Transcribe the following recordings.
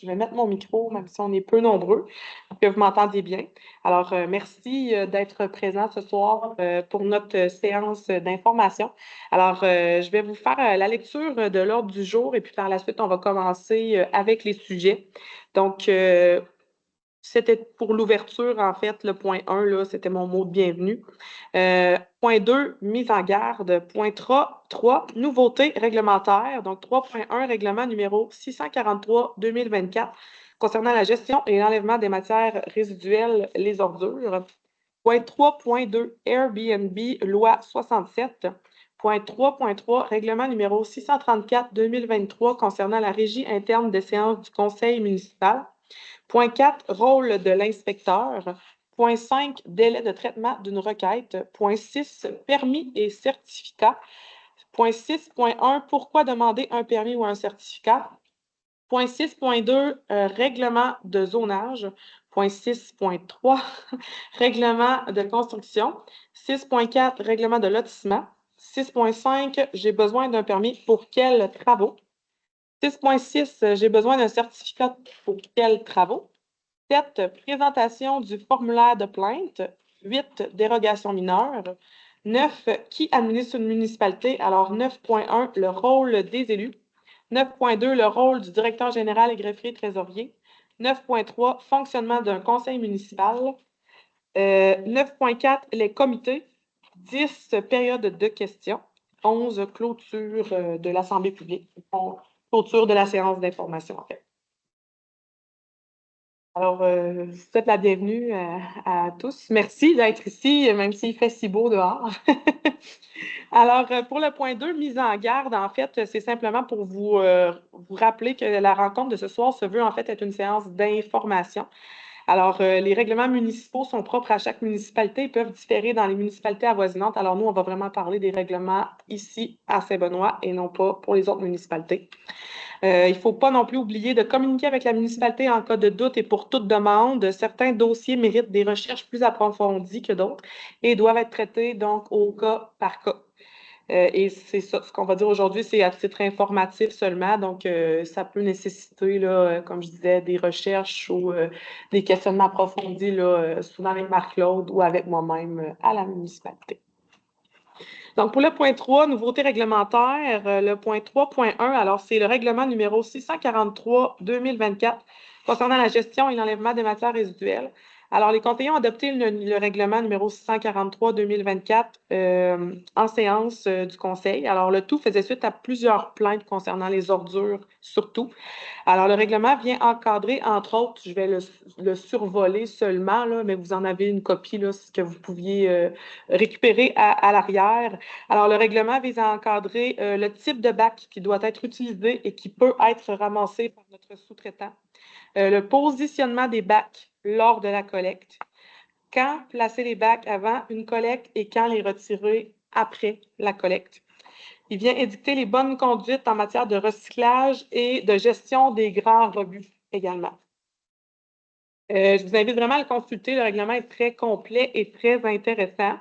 Je vais mettre mon micro, même si on est peu nombreux, pour que vous m'entendiez bien. Alors, merci d'être présent ce soir pour notre séance d'information. Alors, je vais vous faire la lecture de l'ordre du jour et puis par la suite, on va commencer avec les sujets. Donc, c'était pour l'ouverture, en fait, le point 1, là, c'était mon mot de bienvenue. Point 2, mise en garde. Point 3, nouveautés réglementaires. Donc, 3.1, règlement numéro 643-2024 concernant la gestion et l'enlèvement des matières résiduelles, les ordures. Point 3.2, Airbnb, loi 67. Point 3.3, règlement numéro 634-2023 concernant la régie interne des séances du conseil municipal. Point 4, rôle de l'inspecteur. Point 5, délai de traitement d'une requête. Point 6, permis et certificat. Point 6.1, pourquoi demander un permis ou un certificat. Point 6.2, règlement de zonage. Point 6.3, règlement de construction. 6.4, règlement de lotissement. 6.5, j'ai besoin d'un permis pour quels travaux. 6.6, j'ai besoin d'un certificat pour quels travaux. 7, présentation du formulaire de plainte. 8, dérogation mineure. 9, qui administre une municipalité? Alors, 9.1, le rôle des élus. 9.2, le rôle du directeur général et greffier trésorier. 9.3, fonctionnement d'un conseil municipal. 9.4, les comités. 10, période de questions. 11, clôture de l'Assemblée publique. Clôture de la séance d'information, en fait. Alors, je vous souhaite la bienvenue à tous. Merci d'être ici, même s'il fait si beau dehors. Alors, pour le point 2, mise en garde, en fait, c'est simplement pour vous rappeler que la rencontre de ce soir se veut en fait être une séance d'information. Alors, les règlements municipaux sont propres à chaque municipalité et peuvent différer dans les municipalités avoisinantes. Alors, nous, on va vraiment parler des règlements ici à Saint-Benoît et non pas pour les autres municipalités. Il ne faut pas non plus oublier de communiquer avec la municipalité en cas de doute et pour toute demande. Certains dossiers méritent des recherches plus approfondies que d'autres et doivent être traités donc au cas par cas. Et c'est ça, ce qu'on va dire aujourd'hui, c'est à titre informatif seulement. Donc, ça peut nécessiter, là, comme je disais, des recherches ou des questionnements approfondis, là, souvent avec Marc-Claude ou avec moi-même à la municipalité. Donc, pour le point 3, nouveauté réglementaire, le point 3.1, alors c'est le règlement numéro 643-2024 concernant la gestion et l'enlèvement des matières résiduelles. Alors, les conseillers ont adopté le règlement numéro 643-2024 en séance du conseil. Alors, le tout faisait suite à plusieurs plaintes concernant les ordures, surtout. Alors, le règlement vient encadrer, entre autres, je vais le survoler seulement, là, mais vous en avez une copie là, que vous pouviez récupérer à l'arrière. Alors, le règlement vise à encadrer le type de bac qui doit être utilisé et qui peut être ramassé par notre sous-traitant. Le positionnement des bacs lors de la collecte. Quand placer les bacs avant une collecte et quand les retirer après la collecte. Il vient édicter les bonnes conduites en matière de recyclage et de gestion des grands rebuts également. Je vous invite vraiment à le consulter. Le règlement est très complet et très intéressant.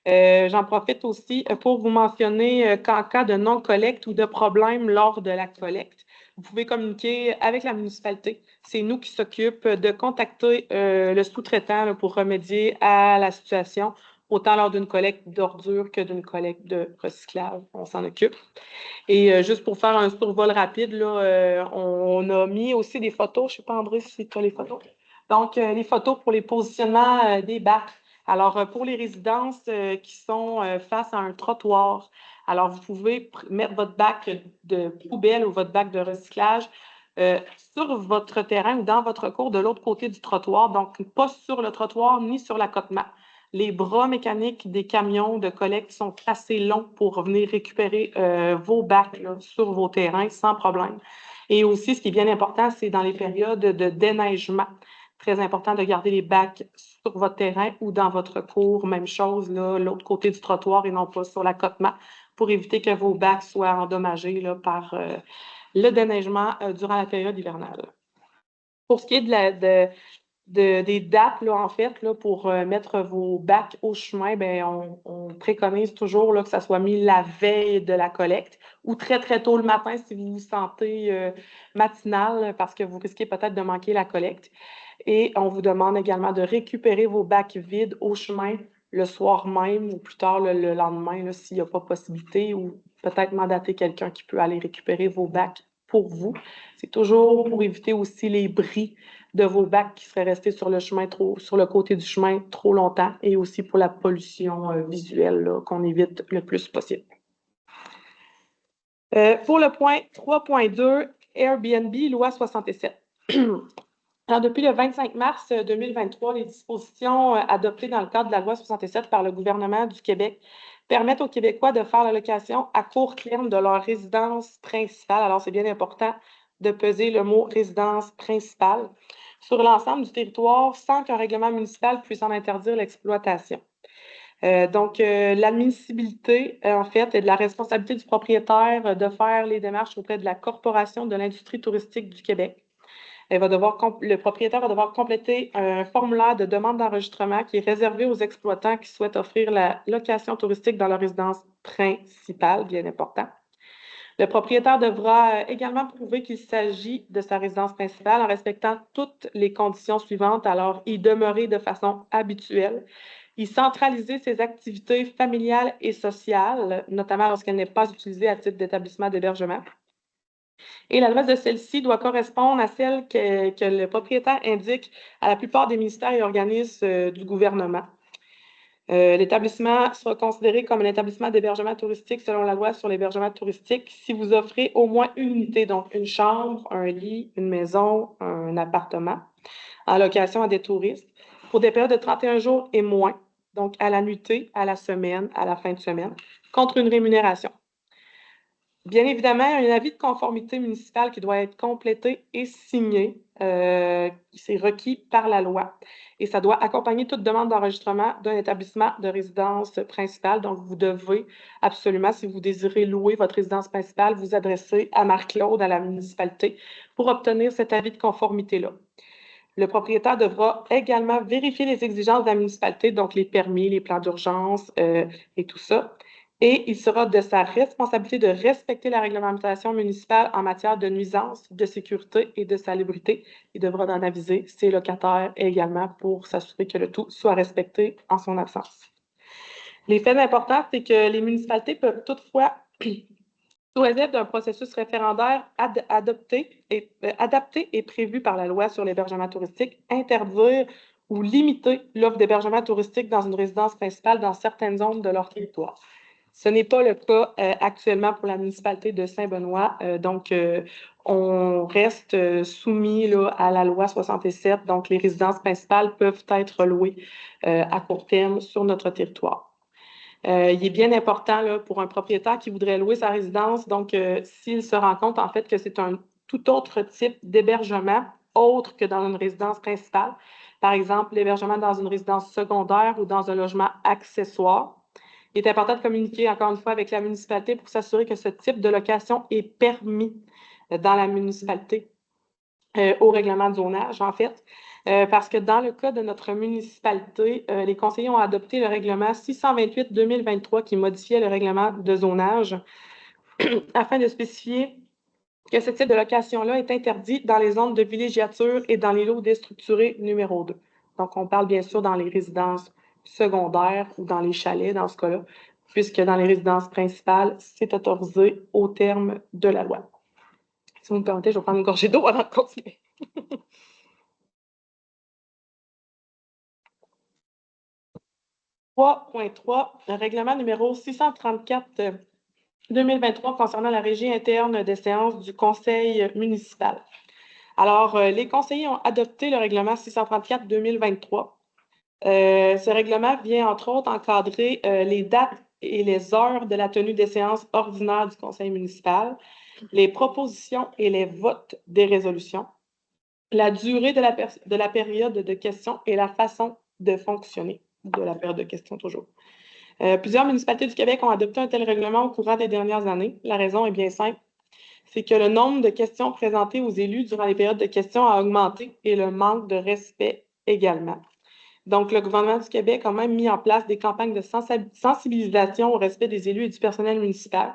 J'en profite aussi pour vous mentionner qu'en cas de non-collecte ou de problème lors de la collecte, vous pouvez communiquer avec la municipalité. C'est nous qui s'occupons de contacter le sous-traitant pour remédier à la situation, autant lors d'une collecte d'ordures que d'une collecte de recyclage. On s'en occupe. Et juste pour faire un survol rapide, là, on a mis aussi des photos. Je ne sais pas, André, si tu as les photos. Donc, les photos pour les positionnements des bacs. Alors, pour les résidences qui sont face à un trottoir, alors vous pouvez mettre votre bac de poubelle ou votre bac de recyclage sur votre terrain ou dans votre cour de l'autre côté du trottoir, donc pas sur le trottoir ni sur l'accotement. Les bras mécaniques des camions de collecte sont assez longs pour venir récupérer vos bacs là, sur vos terrains sans problème. Et aussi, ce qui est bien important, c'est dans les périodes de déneigement. Très important de garder les bacs sur votre terrain ou dans votre cour. Même chose, là, l'autre côté du trottoir et non pas sur l'accotement pour éviter que vos bacs soient endommagés là, par le déneigement durant la période hivernale. Pour ce qui est des dates, là, en fait, là, pour mettre vos bacs au chemin, ben, on préconise toujours là, que ça soit mis la veille de la collecte ou très, très tôt le matin si vous vous sentez matinal parce que vous risquez peut-être de manquer la collecte. Et on vous demande également de récupérer vos bacs vides au chemin le soir même ou plus tard le lendemain, s'il n'y a pas possibilité, ou peut-être mandater quelqu'un qui peut aller récupérer vos bacs pour vous. C'est toujours pour éviter aussi les bris de vos bacs qui seraient restés sur le chemin sur le côté du chemin trop longtemps et aussi pour la pollution visuelle qu'on évite le plus possible. Pour le point 3.2, Airbnb, loi 67. Alors, depuis le 25 mars 2023, les dispositions adoptées dans le cadre de la loi 67 par le gouvernement du Québec permettent aux Québécois de faire la location à court terme de leur résidence principale. Alors, c'est bien important de peser le mot résidence principale sur l'ensemble du territoire sans qu'un règlement municipal puisse en interdire l'exploitation. L'admissibilité, en fait, est de la responsabilité du propriétaire de faire les démarches auprès de la Corporation de l'industrie touristique du Québec. Le propriétaire va devoir compléter un formulaire de demande d'enregistrement qui est réservé aux exploitants qui souhaitent offrir la location touristique dans leur résidence principale, bien important. Le propriétaire devra également prouver qu'il s'agit de sa résidence principale en respectant toutes les conditions suivantes, alors y demeurer de façon habituelle, y centraliser ses activités familiales et sociales, notamment lorsqu'elle n'est pas utilisée à titre d'établissement d'hébergement. Et l'adresse de celle-ci doit correspondre à celle que le propriétaire indique à la plupart des ministères et organismes du gouvernement. L'établissement sera considéré comme un établissement d'hébergement touristique selon la loi sur l'hébergement touristique si vous offrez au moins une unité, donc une chambre, un lit, une maison, un appartement, en location à des touristes, pour des périodes de 31 jours et moins, donc à la nuitée, à la semaine, à la fin de semaine, contre une rémunération. Bien évidemment, il y a un avis de conformité municipale qui doit être complété et signé. C'est requis par la loi. Et ça doit accompagner toute demande d'enregistrement d'un établissement de résidence principale. Donc, vous devez absolument, si vous désirez louer votre résidence principale, vous adresser à Marc-Claude, à la municipalité, pour obtenir cet avis de conformité-là. Le propriétaire devra également vérifier les exigences de la municipalité, donc les permis, les plans d'urgence et tout ça. Et il sera de sa responsabilité de respecter la réglementation municipale en matière de nuisances, de sécurité et de salubrité. Il devra en aviser ses locataires également pour s'assurer que le tout soit respecté en son absence. Les faits importants, c'est que les municipalités peuvent toutefois, sous réserve d'un processus référendaire adapté et prévu par la loi sur l'hébergement touristique, interdire ou limiter l'offre d'hébergement touristique dans une résidence principale dans certaines zones de leur territoire. Ce n'est pas le cas actuellement pour la municipalité de Saint-Benoît. On reste soumis là, à la loi 67. Donc, les résidences principales peuvent être louées à court terme sur notre territoire. Il est bien important là, pour un propriétaire qui voudrait louer sa résidence, donc s'il se rend compte en fait que c'est un tout autre type d'hébergement autre que dans une résidence principale, par exemple l'hébergement dans une résidence secondaire ou dans un logement accessoire. Il est important de communiquer encore une fois avec la municipalité pour s'assurer que ce type de location est permis dans la municipalité au règlement de zonage, en fait. Parce que dans le cas de notre municipalité, les conseillers ont adopté le règlement 628-2023 qui modifiait le règlement de zonage afin de spécifier que ce type de location-là est interdit dans les zones de villégiature et dans les lots déstructurés numéro 2. Donc, on parle bien sûr dans les résidences secondaires ou dans les chalets dans ce cas-là, puisque dans les résidences principales, c'est autorisé au terme de la loi. Si vous me permettez, je vais prendre une gorgée d'eau avant de continuer. 3.3, le règlement numéro 634-2023 concernant la régie interne des séances du conseil municipal. Alors, les conseillers ont adopté le règlement 634-2023. Ce règlement vient, entre autres, encadrer les dates et les heures de la tenue des séances ordinaires du conseil municipal, les propositions et les votes des résolutions, la durée de la période de questions et la façon de fonctionner de la période de questions toujours. Plusieurs municipalités du Québec ont adopté un tel règlement au courant des dernières années. La raison est bien simple. C'est que le nombre de questions présentées aux élus durant les périodes de questions a augmenté et le manque de respect également. Donc, le gouvernement du Québec a même mis en place des campagnes de sensibilisation au respect des élus et du personnel municipal.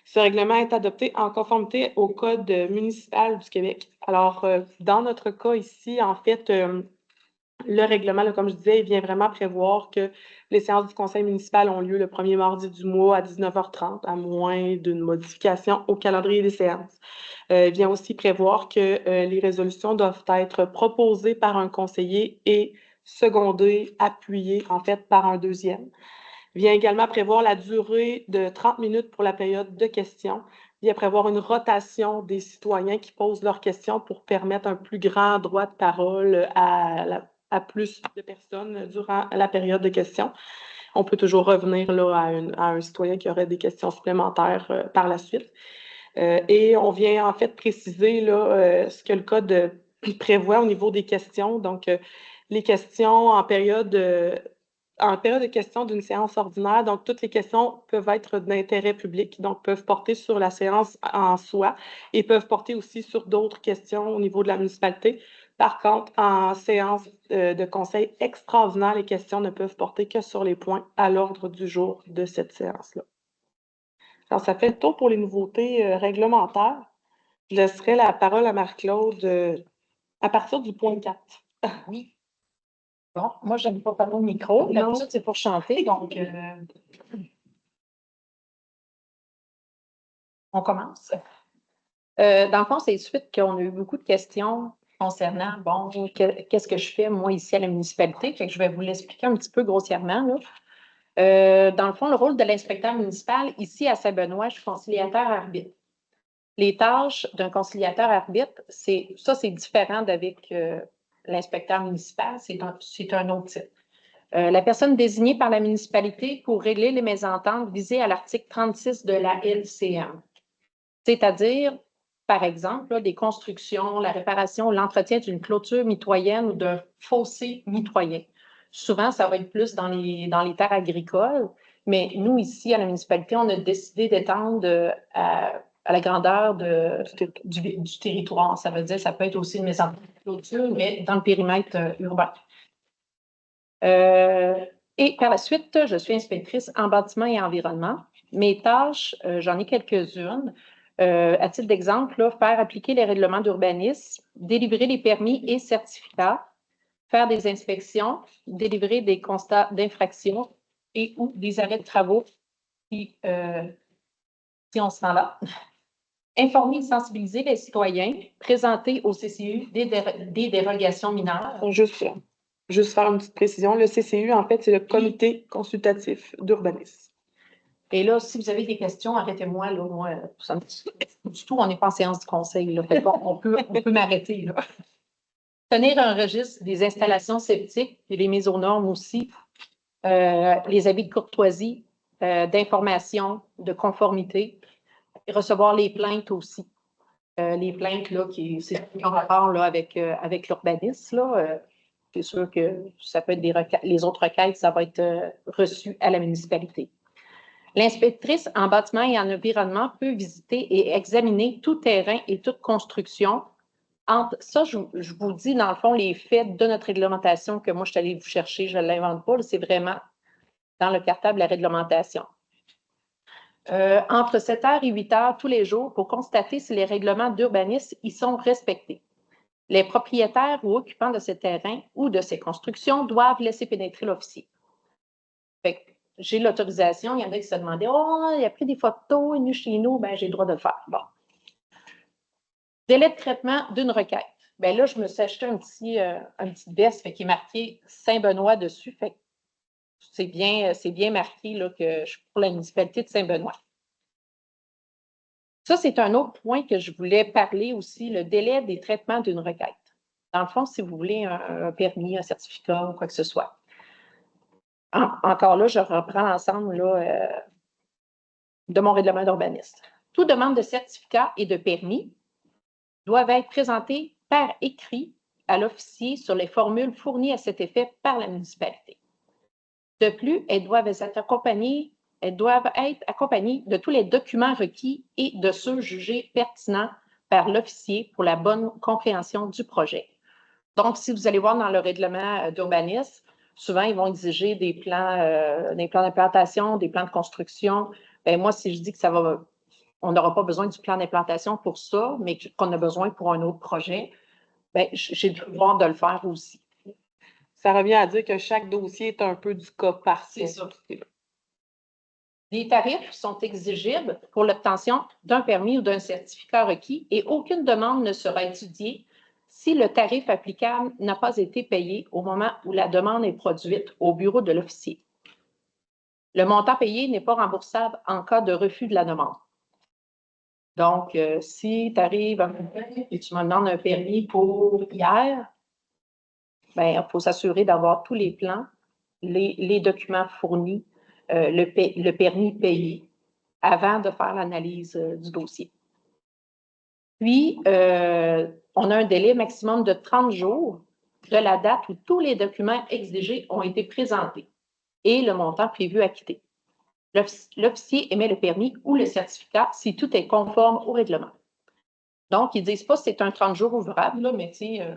Ce règlement est adopté en conformité au Code municipal du Québec. Alors, dans notre cas ici, en fait, le règlement, là, comme je disais, il vient vraiment prévoir que les séances du conseil municipal ont lieu le premier mardi du mois à 19h30, à moins d'une modification au calendrier des séances. Il vient aussi prévoir que les résolutions doivent être proposées par un conseiller et secondées, appuyées, en fait, par un deuxième. Il vient également prévoir la durée de 30 minutes pour la période de questions. Il vient prévoir une rotation des citoyens qui posent leurs questions pour permettre un plus grand droit de parole à plus de personnes durant la période de questions. On peut toujours revenir là, à un citoyen qui aurait des questions supplémentaires par la suite. Et on vient en fait préciser là, ce que le code prévoit au niveau des questions. Donc, les questions en période de questions d'une séance ordinaire, donc toutes les questions peuvent être d'intérêt public, donc peuvent porter sur la séance en soi et peuvent porter aussi sur d'autres questions au niveau de la municipalité. Par contre, en séance de conseil extraordinaire, les questions ne peuvent porter que sur les points à l'ordre du jour de cette séance-là. Alors, ça fait le tour pour les nouveautés réglementaires. Je laisserai la parole à Marie-Claude à partir du point 4. Oui. Bon, moi, je n'aime pas parler au micro. D'habitude, c'est pour chanter, donc on commence. Dans le fond, c'est suite qu'on a eu beaucoup de questions concernant, bon, qu'est-ce que je fais, moi, ici à la municipalité. Fait que je vais vous l'expliquer un petit peu grossièrement, là. Dans le fond, le rôle de l'inspecteur municipal, ici à Saint-Benoît, je suis conciliateur-arbitre. Les tâches d'un conciliateur-arbitre, c'est différent d'avec l'inspecteur municipal, c'est un autre titre. La personne désignée par la municipalité pour régler les mésententes visées à l'article 36 de la LCM, c'est-à-dire, par exemple, là, des constructions, la réparation, l'entretien d'une clôture mitoyenne ou d'un fossé mitoyen. Souvent, ça va être plus dans les terres agricoles, mais nous, ici, à la municipalité, on a décidé d'étendre à la grandeur du territoire. Ça veut dire, ça peut être aussi une maison de clôture, mais dans le périmètre urbain. Et par la suite, je suis inspectrice en bâtiment et environnement. Mes tâches, j'en ai quelques-unes. À titre d'exemple, faire appliquer les règlements d'urbanisme, délivrer les permis et certificats, faire des inspections, délivrer des constats d'infraction et ou des arrêts de travaux si on se rend là. Informer et sensibiliser les citoyens, présenter au CCU des dérogations mineures. Juste faire une petite précision. Le CCU, en fait, c'est le Comité consultatif d'urbanisme. Et là, si vous avez des questions, arrêtez-moi. Là, moi, ça me du tout, on n'est pas en séance du conseil. Là. Fait bon, on peut m'arrêter. Là. Tenir un registre des installations sceptiques et les mises aux normes aussi. Les avis de courtoisie, d'information, de conformité. Et recevoir les plaintes aussi. Les plaintes là, qui ont rapport là, avec l'urbanisme. C'est sûr que ça peut être les autres requêtes, ça va être reçu à la municipalité. L'inspectrice en bâtiment et en environnement peut visiter et examiner tout terrain et toute construction. Ça, je vous dis, dans le fond, les faits de notre réglementation que moi, je suis allée vous chercher, je ne l'invente pas, c'est vraiment dans le cartable de la réglementation. Entre 7h et 8h tous les jours pour constater si les règlements d'urbanisme y sont respectés. Les propriétaires ou occupants de ces terrains ou de ces constructions doivent laisser pénétrer l'officier. J'ai l'autorisation. Il y en a qui se demandaient « Oh, il a pris des photos, il est venu chez nous. » Bien, j'ai le droit de le faire. Bon. Délai de traitement d'une requête. Bien là, je me suis acheté un petit veste qui est marqué Saint-Benoît dessus. Fait que c'est bien marqué là, que je suis pour la municipalité de Saint-Benoît. Ça, c'est un autre point que je voulais parler aussi, le délai des traitements d'une requête. Dans le fond, si vous voulez un permis, un certificat ou quoi que ce soit. Encore là, je reprends l'ensemble de mon règlement d'urbanisme. Toute demande de certificat et de permis doivent être présentées par écrit à l'officier sur les formules fournies à cet effet par la municipalité. De plus, elles doivent être accompagnées de tous les documents requis et de ceux jugés pertinents par l'officier pour la bonne compréhension du projet. Donc, si vous allez voir dans le règlement d'urbanisme, souvent, ils vont exiger des plans d'implantation, des plans de construction. Bien, moi, si je dis que on n'aura pas besoin du plan d'implantation pour ça, mais qu'on a besoin pour un autre projet, bien, j'ai le devoir de le faire aussi. Ça revient à dire que chaque dossier est un peu du cas partiel. C'est ça. Les tarifs sont exigibles pour l'obtention d'un permis ou d'un certificat requis et aucune demande ne sera étudiée si le tarif applicable n'a pas été payé au moment où la demande est produite au bureau de l'officier. Le montant payé n'est pas remboursable en cas de refus de la demande. Donc, si tu arrives à et tu me demandes un permis pour hier, bien, il faut s'assurer d'avoir tous les plans, les documents fournis, le permis payé avant de faire l'analyse du dossier. Puis, on a un délai maximum de 30 jours de la date où tous les documents exigés ont été présentés et le montant prévu acquitté. L'officier émet le permis ou le certificat si tout est conforme au règlement. Donc, ils ne disent pas si c'est un 30 jours ouvrable, là, mais tu sais,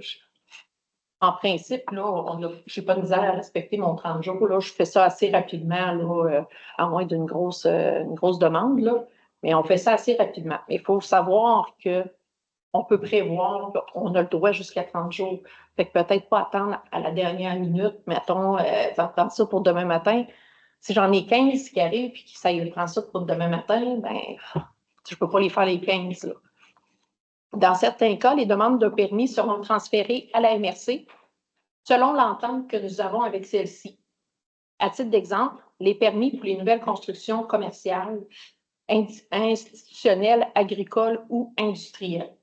en principe, là, je n'ai pas de misère à respecter mon 30 jours. Là, je fais ça assez rapidement, là, à moins d'une grosse demande, là, mais on fait ça assez rapidement. Il faut savoir qu'on peut prévoir qu'on a le droit jusqu'à 30 jours. Fait que peut-être pas attendre à la dernière minute, mettons, attendre ça pour demain matin. Si j'en ai 15 qui arrivent et que ça y prend ça pour demain matin, ben, je ne peux pas les faire les 15. Là. Dans certains cas, les demandes de permis seront transférées à la MRC selon l'entente que nous avons avec celle-ci. À titre d'exemple, les permis pour les nouvelles constructions commerciales, institutionnelles, agricoles ou industrielles.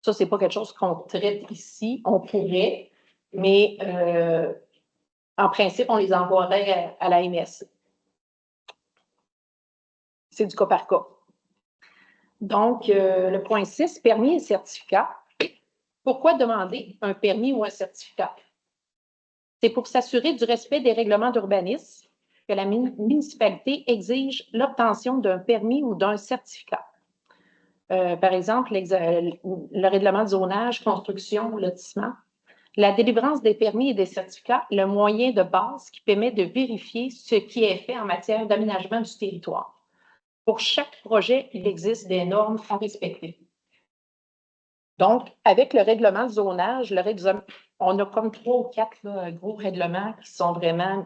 Ça, ce n'est pas quelque chose qu'on traite ici. On pourrait, mais en principe, on les envoierait à la MRC. C'est du cas par cas. Donc, le point 6, permis et certificat. Pourquoi demander un permis ou un certificat? C'est pour s'assurer du respect des règlements d'urbanisme que la municipalité exige l'obtention d'un permis ou d'un certificat. Par exemple, le règlement de zonage, construction, lotissement. La délivrance des permis et des certificats est le moyen de base qui permet de vérifier ce qui est fait en matière d'aménagement du territoire. Pour chaque projet, il existe des normes à respecter. Donc, avec le règlement de zonage, on a comme 3 ou 4 gros règlements qui sont vraiment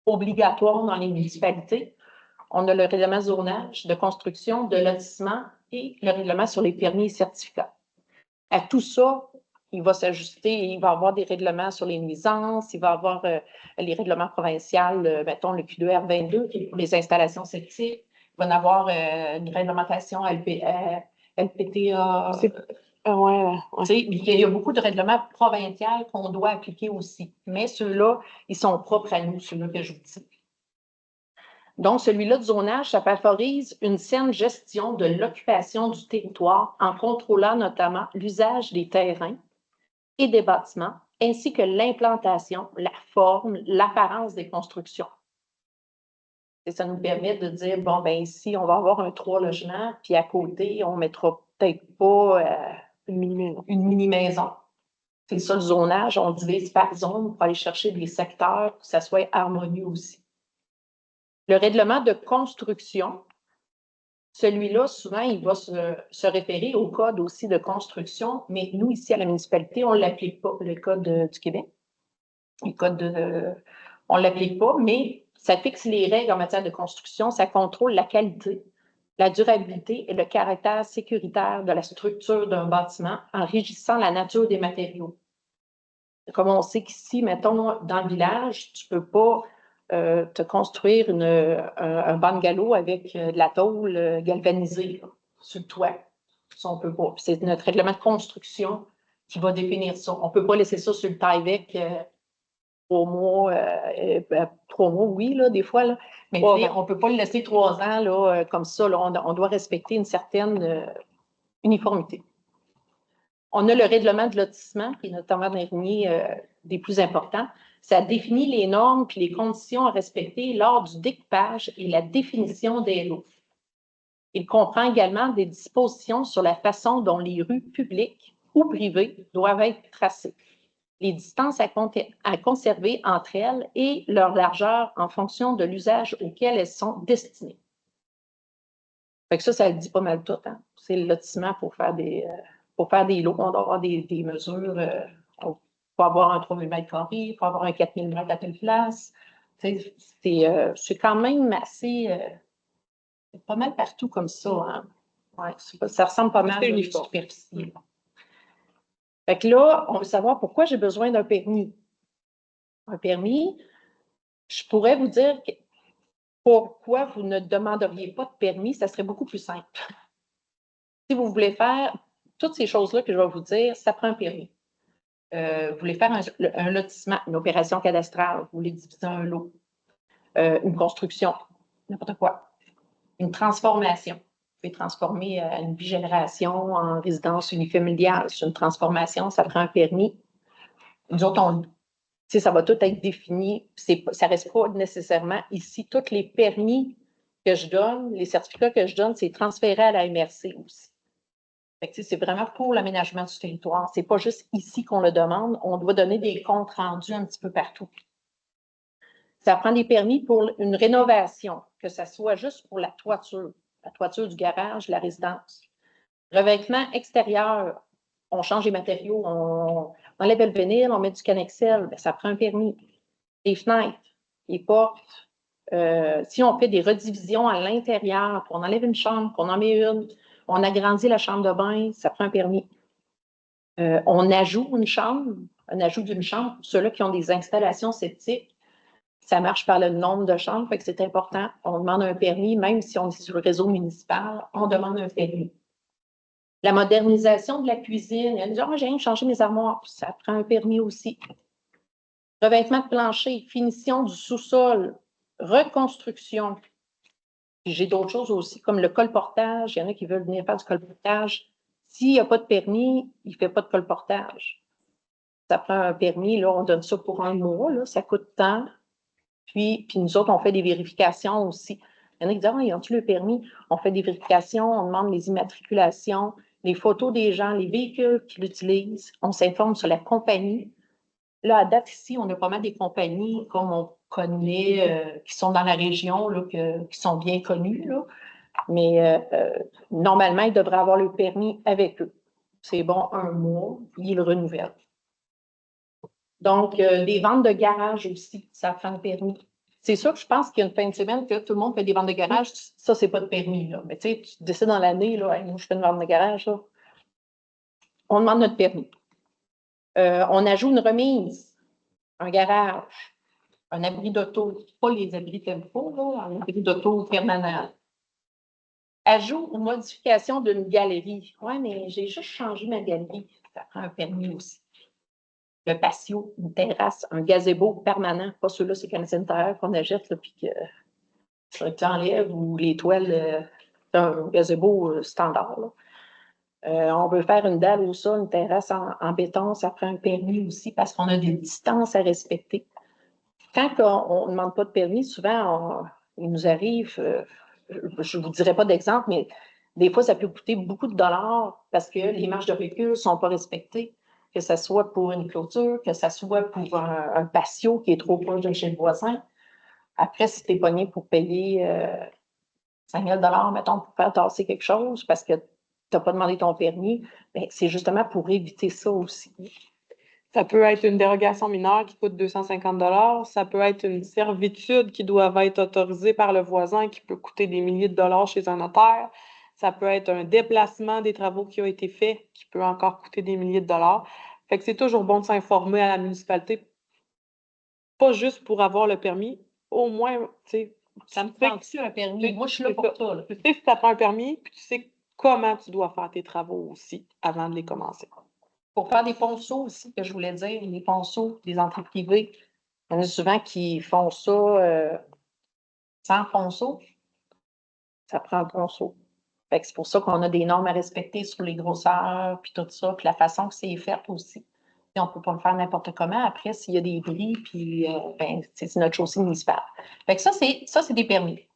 obligatoires dans les municipalités. On a le règlement de zonage, de construction, de lotissement et le règlement sur les permis et certificats. À tout ça, il va s'ajuster, il va y avoir des règlements sur les nuisances, il va y avoir les règlements provinciaux, mettons le Q2R 22 qui est pour les installations septiques, il va y avoir une réglementation LPTA. Ouais. Il y a beaucoup de règlements provinciaux qu'on doit appliquer aussi, mais ceux-là, ils sont propres à nous, ceux-là que je vous dis. Donc, celui-là de zonage, ça favorise une saine gestion de l'occupation du territoire en contrôlant notamment l'usage des terrains et des bâtiments, ainsi que l'implantation, la forme, l'apparence des constructions. Et ça nous permet de dire, bon, ben ici, on va avoir un 3 logements, puis à côté, on ne mettra peut-être pas une mini-maison. C'est ça le zonage, on divise par zone pour aller chercher des secteurs pour que ça soit harmonieux aussi. Le règlement de construction, celui-là, souvent, il va se référer au code aussi de construction, mais nous, ici, à la municipalité, on ne l'applique pas, le code du Québec. On ne l'applique pas, mais ça fixe les règles en matière de construction, ça contrôle la qualité, la durabilité et le caractère sécuritaire de la structure d'un bâtiment en régissant la nature des matériaux. Comme on sait qu'ici, mettons, dans le village, tu ne peux pas te construire un bungalow avec de la tôle galvanisée là, sur le toit. Ça, on ne peut pas. C'est notre règlement de construction qui va définir ça. On ne peut pas laisser ça sur le Tyvek 3 mois, 3 mois, oui, là, des fois, là. Mais on ne peut pas le laisser 3 ans là, comme ça. Là. On doit respecter une certaine uniformité. On a le règlement de lotissement, qui est notamment des plus importants. Ça définit les normes et les conditions à respecter lors du découpage et la définition des lots. Il comprend également des dispositions sur la façon dont les rues publiques ou privées doivent être tracées. les distances à conserver entre elles et leur largeur en fonction de l'usage auquel elles sont destinées. Fait que ça le dit pas mal tout. Hein? C'est le lotissement pour faire des lots. On doit avoir des mesures. Il faut avoir un 3000 m², il faut avoir un 4000 m² à telle place. C'est quand même assez. C'est pas mal partout comme ça. Hein? Ouais, ça ressemble pas mal à une superficie. Fait que là, on veut savoir pourquoi j'ai besoin d'un permis. Un permis, je pourrais vous dire pourquoi vous ne demanderiez pas de permis, ça serait beaucoup plus simple. Si vous voulez faire toutes ces choses-là que je vais vous dire, ça prend un permis. Vous voulez faire un lotissement, une opération cadastrale, vous voulez diviser un lot, une construction, n'importe quoi, une transformation. Vous pouvez transformer une bigénération en résidence unifamiliale. C'est une transformation, ça prend un permis. Nous autres, ça va tout être défini. Ça ne reste pas nécessairement ici. Tous les permis que je donne, les certificats que je donne, c'est transféré à la MRC aussi. C'est vraiment pour l'aménagement du territoire. Ce n'est pas juste ici qu'on le demande. On doit donner des comptes rendus un petit peu partout. Ça prend des permis pour une rénovation, que ce soit juste pour la toiture du garage, la résidence. Revêtement extérieur, on change les matériaux, on enlève le vinyle, on met du Canexel, ça prend un permis. Les fenêtres, les portes, si on fait des redivisions à l'intérieur, qu'on enlève une chambre, qu'on en met une, on agrandit la chambre de bain, ça prend un permis. On ajoute une chambre, pour ceux-là qui ont des installations septiques, ça marche par le nombre de chambres, fait que c'est important. On demande un permis, même si on est sur le réseau municipal, on demande un permis. La modernisation de la cuisine, il y a des gens, j'ai rien changé mes armoires, ça prend un permis aussi. Revêtement de plancher, finition du sous-sol, reconstruction. J'ai d'autres choses aussi, comme le colportage. Il y en a qui veulent venir faire du colportage. S'il n'y a pas de permis, il ne fait pas de colportage. Ça prend un permis, là, on donne ça pour un mois, là, ça coûte tant. Puis nous autres, on fait des vérifications aussi. Il y en a qui disent, ah, ils ont-tu le permis? On fait des vérifications, on demande les immatriculations, les photos des gens, les véhicules qu'ils utilisent. On s'informe sur la compagnie. Là, à date, ici, on a pas mal des compagnies, comme on connaît, qui sont dans la région, là, qui sont bien connues, là. Mais normalement, ils devraient avoir le permis avec eux. C'est bon, un mois, puis ils le renouvellent. Donc, des ventes de garage aussi, ça prend le permis. C'est sûr que je pense qu'il y a une fin de semaine que tout le monde fait des ventes de garage. Ça, c'est pas de permis, là. Mais tu sais, tu décides dans l'année, là, hey, moi, je fais une vente de garage, là. On demande notre permis. On ajoute une remise, un garage, un abri d'auto, pas les abris tempo, là, un abri d'auto permanent. Ajout ou modification d'une galerie. Oui, mais j'ai juste changé ma galerie. Ça prend un permis aussi. Le patio, une terrasse, un gazebo permanent. Pas ceux-là, c'est sanitaire qu'on achète, là, puis que tu enlèves, ou les toiles, un gazebo standard. Là. On veut faire une dalle au sol, une terrasse en béton, ça prend un permis aussi parce qu'on a des distances à respecter. Quand on ne demande pas de permis, souvent, il nous arrive, je ne vous dirai pas d'exemple, mais des fois, ça peut coûter beaucoup de dollars parce que les marges de recul ne sont pas respectées, que ce soit pour une clôture, que ce soit pour un patio qui est trop proche de chez le voisin. Après, si tu es pogné pour payer 5 000 $, mettons, pour faire tasser quelque chose parce que tu n'as pas demandé ton permis, bien, c'est justement pour éviter ça aussi. Ça peut être une dérogation mineure qui coûte 250 $. Ça peut être une servitude qui doit être autorisée par le voisin qui peut coûter des milliers de dollars chez un notaire. Ça peut être un déplacement des travaux qui ont été faits qui peut encore coûter des milliers de dollars. Fait que c'est toujours bon de s'informer à la municipalité, pas juste pour avoir le permis, au moins, tu sais. Ça me prend-tu un permis? Moi, je suis là pour ça. Tu sais si ça prend un permis, puis tu sais comment tu dois faire tes travaux aussi avant de les commencer. Pour faire des ponceaux aussi, que je voulais dire, les ponceaux des entrées privées, il y en a souvent qui font ça sans ponceau. Ça prend un ponceau. Fait que c'est pour ça qu'on a des normes à respecter sur les grosseurs, puis tout ça, puis la façon que c'est fait aussi. Et on ne peut pas le faire n'importe comment. Après, s'il y a des bris, puis c'est notre chaussée municipale. Fait que ça, c'est des permis.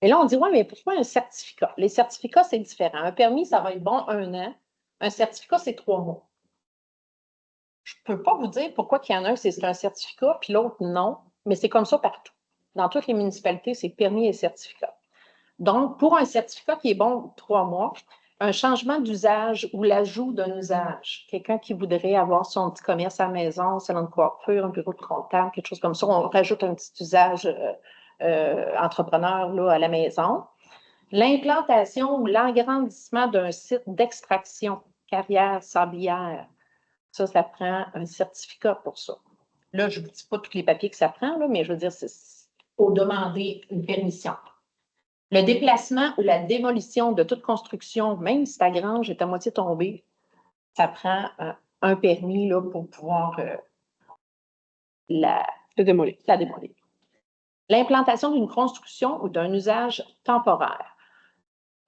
Et là, on dit, ouais, mais pourquoi un certificat? Les certificats, c'est différent. Un permis, ça va être bon 1 an. Un certificat, c'est 3 mois. peux pas vous dire pourquoi il y en a un, c'est un certificat, puis l'autre, non. Mais c'est comme ça partout. Dans toutes les municipalités, c'est permis et certificat. Donc, pour un certificat qui est bon 3 mois, un changement d'usage ou l'ajout d'un usage, quelqu'un qui voudrait avoir son petit commerce à la maison, salon de coiffure, un bureau de comptable, quelque chose comme ça, on rajoute un petit usage entrepreneur là, à la maison. L'implantation ou l'agrandissement d'un site d'extraction, carrière sablière, ça prend un certificat pour ça. Là, je ne vous dis pas tous les papiers que ça prend, là, mais je veux dire, il faut demander une permission. Le déplacement ou la démolition de toute construction, même si ta grange est à moitié tombée, ça prend un permis là, pour pouvoir la démolir. L'implantation d'une construction ou d'un usage temporaire.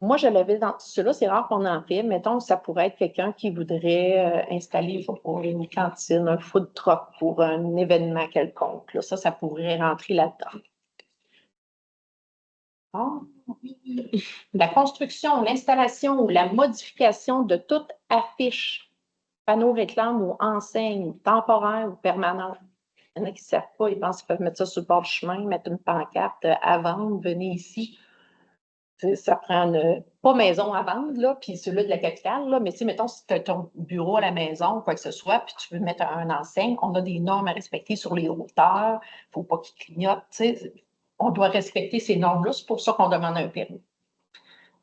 Moi, je l'avais dans ceux-là, c'est rare qu'on en fait. Mettons, ça pourrait être quelqu'un qui voudrait installer pour une cantine, un food truck pour un événement quelconque. Là. Ça pourrait rentrer là-dedans. Oh, oui. La construction, l'installation ou la modification de toute affiche, panneau réclame ou enseigne temporaire ou permanente. Il y en a qui ne savent pas, ils pensent qu'ils peuvent mettre ça sur le bord du chemin, mettre une pancarte à vendre, venez ici. Ça prend pas maison à vendre, là, puis celui de la capitale, là, mais mettons, si tu as ton bureau à la maison, quoi que ce soit, puis tu veux mettre un enseigne, on a des normes à respecter sur les hauteurs, il ne faut pas qu'ils clignotent, on doit respecter ces normes-là, c'est pour ça qu'on demande un permis.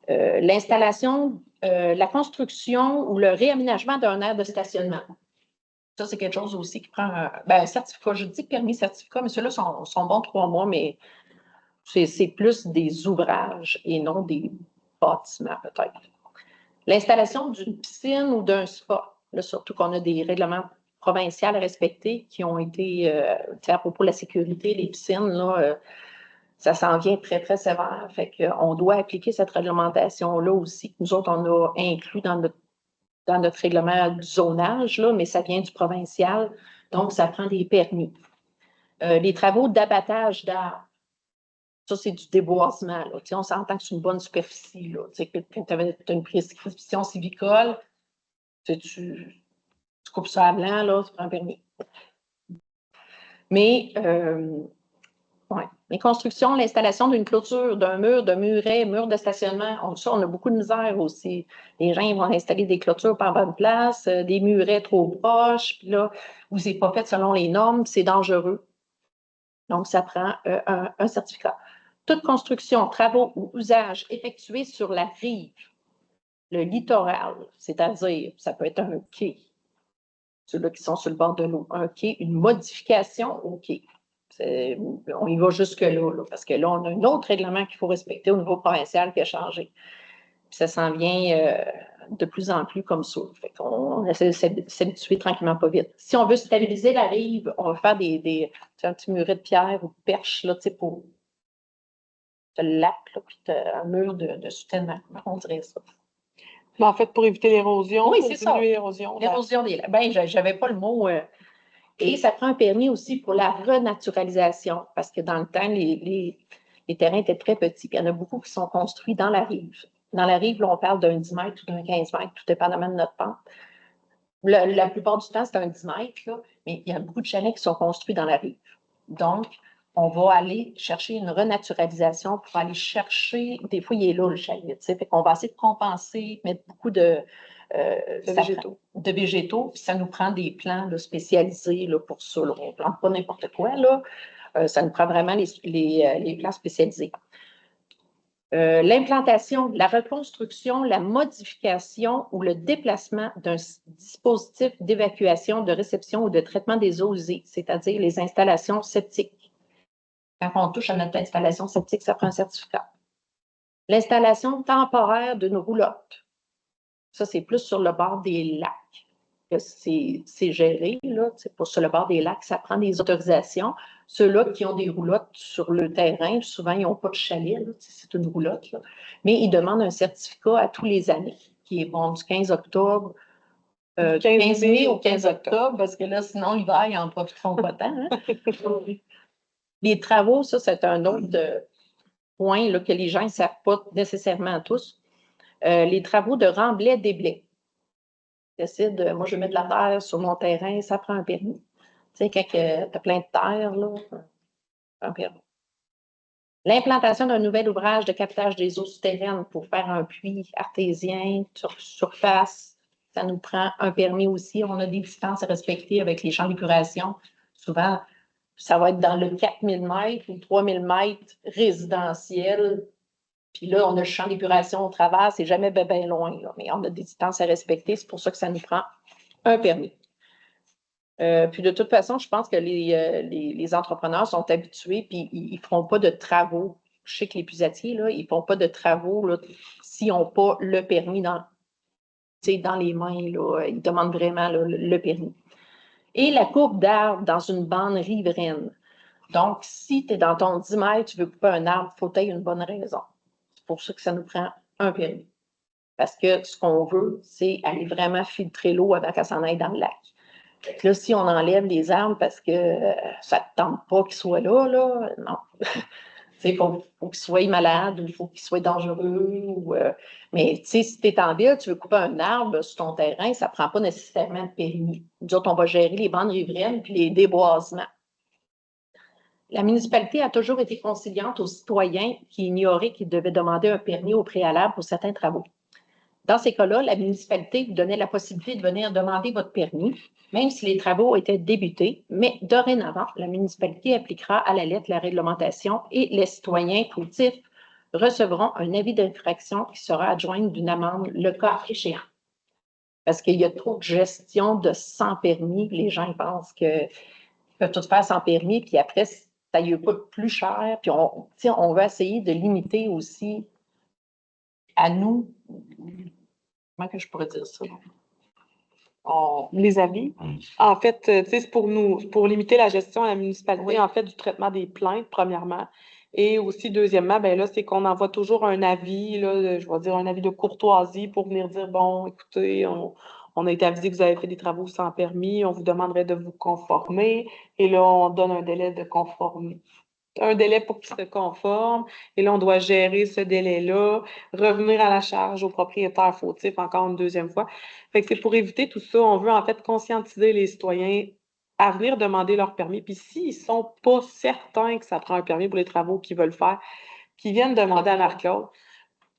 L'installation, la construction ou le réaménagement d'un aire de stationnement. Ça, c'est quelque chose aussi qui prend un certificat. Je dis permis, certificat, mais ceux-là sont bons 3 mois, mais c'est plus des ouvrages et non des bâtiments, peut-être. L'installation d'une piscine ou d'un spa, là, surtout qu'on a des règlements provinciaux à respecter qui ont été, à propos de la sécurité des piscines, là, ça s'en vient très, très sévère. Fait qu'on doit appliquer cette réglementation-là aussi. Nous autres, on a inclus dans notre règlement du zonage, là, mais ça vient du provincial, donc ça prend des permis. Les travaux d'abattage d'arbres, ça, c'est du déboisement. Là. On s'entend que c'est une bonne superficie. Là. Quand tu as une prescription civicole, tu coupes ça à blanc, là, tu prends un permis. Mais ouais. Les constructions, l'installation d'une clôture, d'un mur, de muret, mur de stationnement, on a beaucoup de misère aussi. Les gens ils vont installer des clôtures par bonne place, des murets trop proches, puis là, où c'est pas fait selon les normes, c'est dangereux. Donc, ça prend un certificat. Toute construction, travaux ou usages effectués sur la rive, le littoral, c'est-à-dire, ça peut être un quai, ceux-là qui sont sur le bord de l'eau, un quai, une modification au quai. On y va jusque-là, là, parce que là, on a un autre règlement qu'il faut respecter au niveau provincial qui a changé. Puis ça s'en vient de plus en plus comme ça. Fait qu'on essaie de s'habituer tranquillement, pas vite. Si on veut stabiliser la rive, on va faire un petit muret de pierre ou de perche là, pour le lac, là, puis un mur de soutènement, on dirait ça. Mais en fait, pour éviter l'érosion, oui, pour c'est diminuer ça. l'érosion. L'érosion des lacs. Ben, j'avais pas le mot. Et ça prend un permis aussi pour la renaturalisation, parce que dans le temps, les terrains étaient très petits, puis il y en a beaucoup qui sont construits dans la rive. Dans la rive, là, on parle d'un 10 mètres ou d'un 15 mètres, tout dépendamment de notre pente. La plupart du temps, c'est un 10 mètres, là, mais il y a beaucoup de chalets qui sont construits dans la rive. Donc, on va aller chercher une renaturalisation pour aller chercher, des fois, il est là le chalet, fait qu'on va essayer de compenser, mettre beaucoup de végétaux, puis ça nous prend des plants là, spécialisés là, pour ça. Là. On ne plante pas n'importe quoi, là. Ça nous prend vraiment les plants spécialisés. L'implantation, la reconstruction, la modification ou le déplacement d'un dispositif d'évacuation, de réception ou de traitement des eaux usées, c'est-à-dire les installations septiques. Quand on touche à notre installation septique, ça prend un certificat. L'installation temporaire d'une roulotte. Ça, c'est plus sur le bord des lacs que c'est géré. Là, sur le bord des lacs, ça prend des autorisations. Ceux-là qui ont des roulottes sur le terrain, souvent, ils n'ont pas de chalet. C'est une roulotte. Là. Mais ils demandent un certificat à tous les années, qui est bon du 15 octobre, 15 mai au 15 octobre, parce que là, sinon, l'hiver, ils n'en profiteront pas tant. Hein? Les travaux, ça, c'est un autre point là, que les gens ne savent pas nécessairement tous. Les travaux de remblai-déblai. décide, moi, je vais mettre de la terre sur mon terrain, ça prend un permis. Tu sais, quand tu as plein de terre, là, un permis. L'implantation d'un nouvel ouvrage de captage des eaux souterraines pour faire un puits artésien sur surface, ça nous prend un permis aussi. On a des distances à respecter avec les champs d'épuration. Souvent, ça va être dans le 4000 mètres ou 3000 mètres résidentiel. Puis là, on a le champ d'épuration au travers, c'est jamais bien loin, là, mais on a des distances à respecter. C'est pour ça que ça nous prend un permis. Puis de toute façon, je pense que les entrepreneurs sont habitués, puis ils ne feront pas de travaux. Je sais que les puisatiers, là, ils ne font pas de travaux s'ils n'ont pas le permis dans les mains. Là, ils demandent vraiment là, le permis. Et la coupe d'arbres dans une bande riveraine. Donc, si tu es dans ton 10 mètres, tu veux couper un arbre, il faut que tu aies une bonne raison. C'est pour ça que ça nous prend un permis. Parce que ce qu'on veut, c'est aller vraiment filtrer l'eau avant qu'elle s'en aille dans le lac. Là, si on enlève les arbres parce que ça ne te tente pas qu'ils soient là, non. Il faut qu'ils soient malades ou il faut qu'ils soient dangereux. Mais si tu es en ville, tu veux couper un arbre sur ton terrain, ça ne prend pas nécessairement de permis. Nous autres, on va gérer les bandes riveraines puis les déboisements. La municipalité a toujours été conciliante aux citoyens qui ignoraient qu'ils devaient demander un permis au préalable pour certains travaux. Dans ces cas-là, la municipalité vous donnait la possibilité de venir demander votre permis, même si les travaux étaient débutés, mais dorénavant, la municipalité appliquera à la lettre la réglementation et les citoyens fautifs recevront un avis d'infraction qui sera adjoint d'une amende, le cas échéant. Parce qu'il y a trop de gestion de sans permis. Les gens ils pensent qu'ils peuvent tout faire sans permis, puis après, ça lui coûte plus cher. Puis on va essayer de limiter aussi à nous. Comment que je pourrais dire ça? Les avis. En fait, tu sais, c'est pour limiter la gestion à la municipalité, Oui. en fait, du traitement des plaintes, premièrement. Et aussi, deuxièmement, ben là, c'est qu'on envoie toujours un avis, là, je vais dire un avis de courtoisie pour venir dire, bon, écoutez, on a été avisé que vous avez fait des travaux sans permis, on vous demanderait de vous conformer. Et là, on donne un délai de conformité. Un délai pour qu'il se conforme. Et là, on doit gérer ce délai-là, revenir à la charge au propriétaire fautif encore une deuxième fois. Fait que c'est pour éviter tout ça. On veut en fait conscientiser les citoyens à venir demander leur permis. Puis s'ils ne sont pas certains que ça prend un permis pour les travaux qu'ils veulent faire, qu'ils viennent demander à Marc-Claude.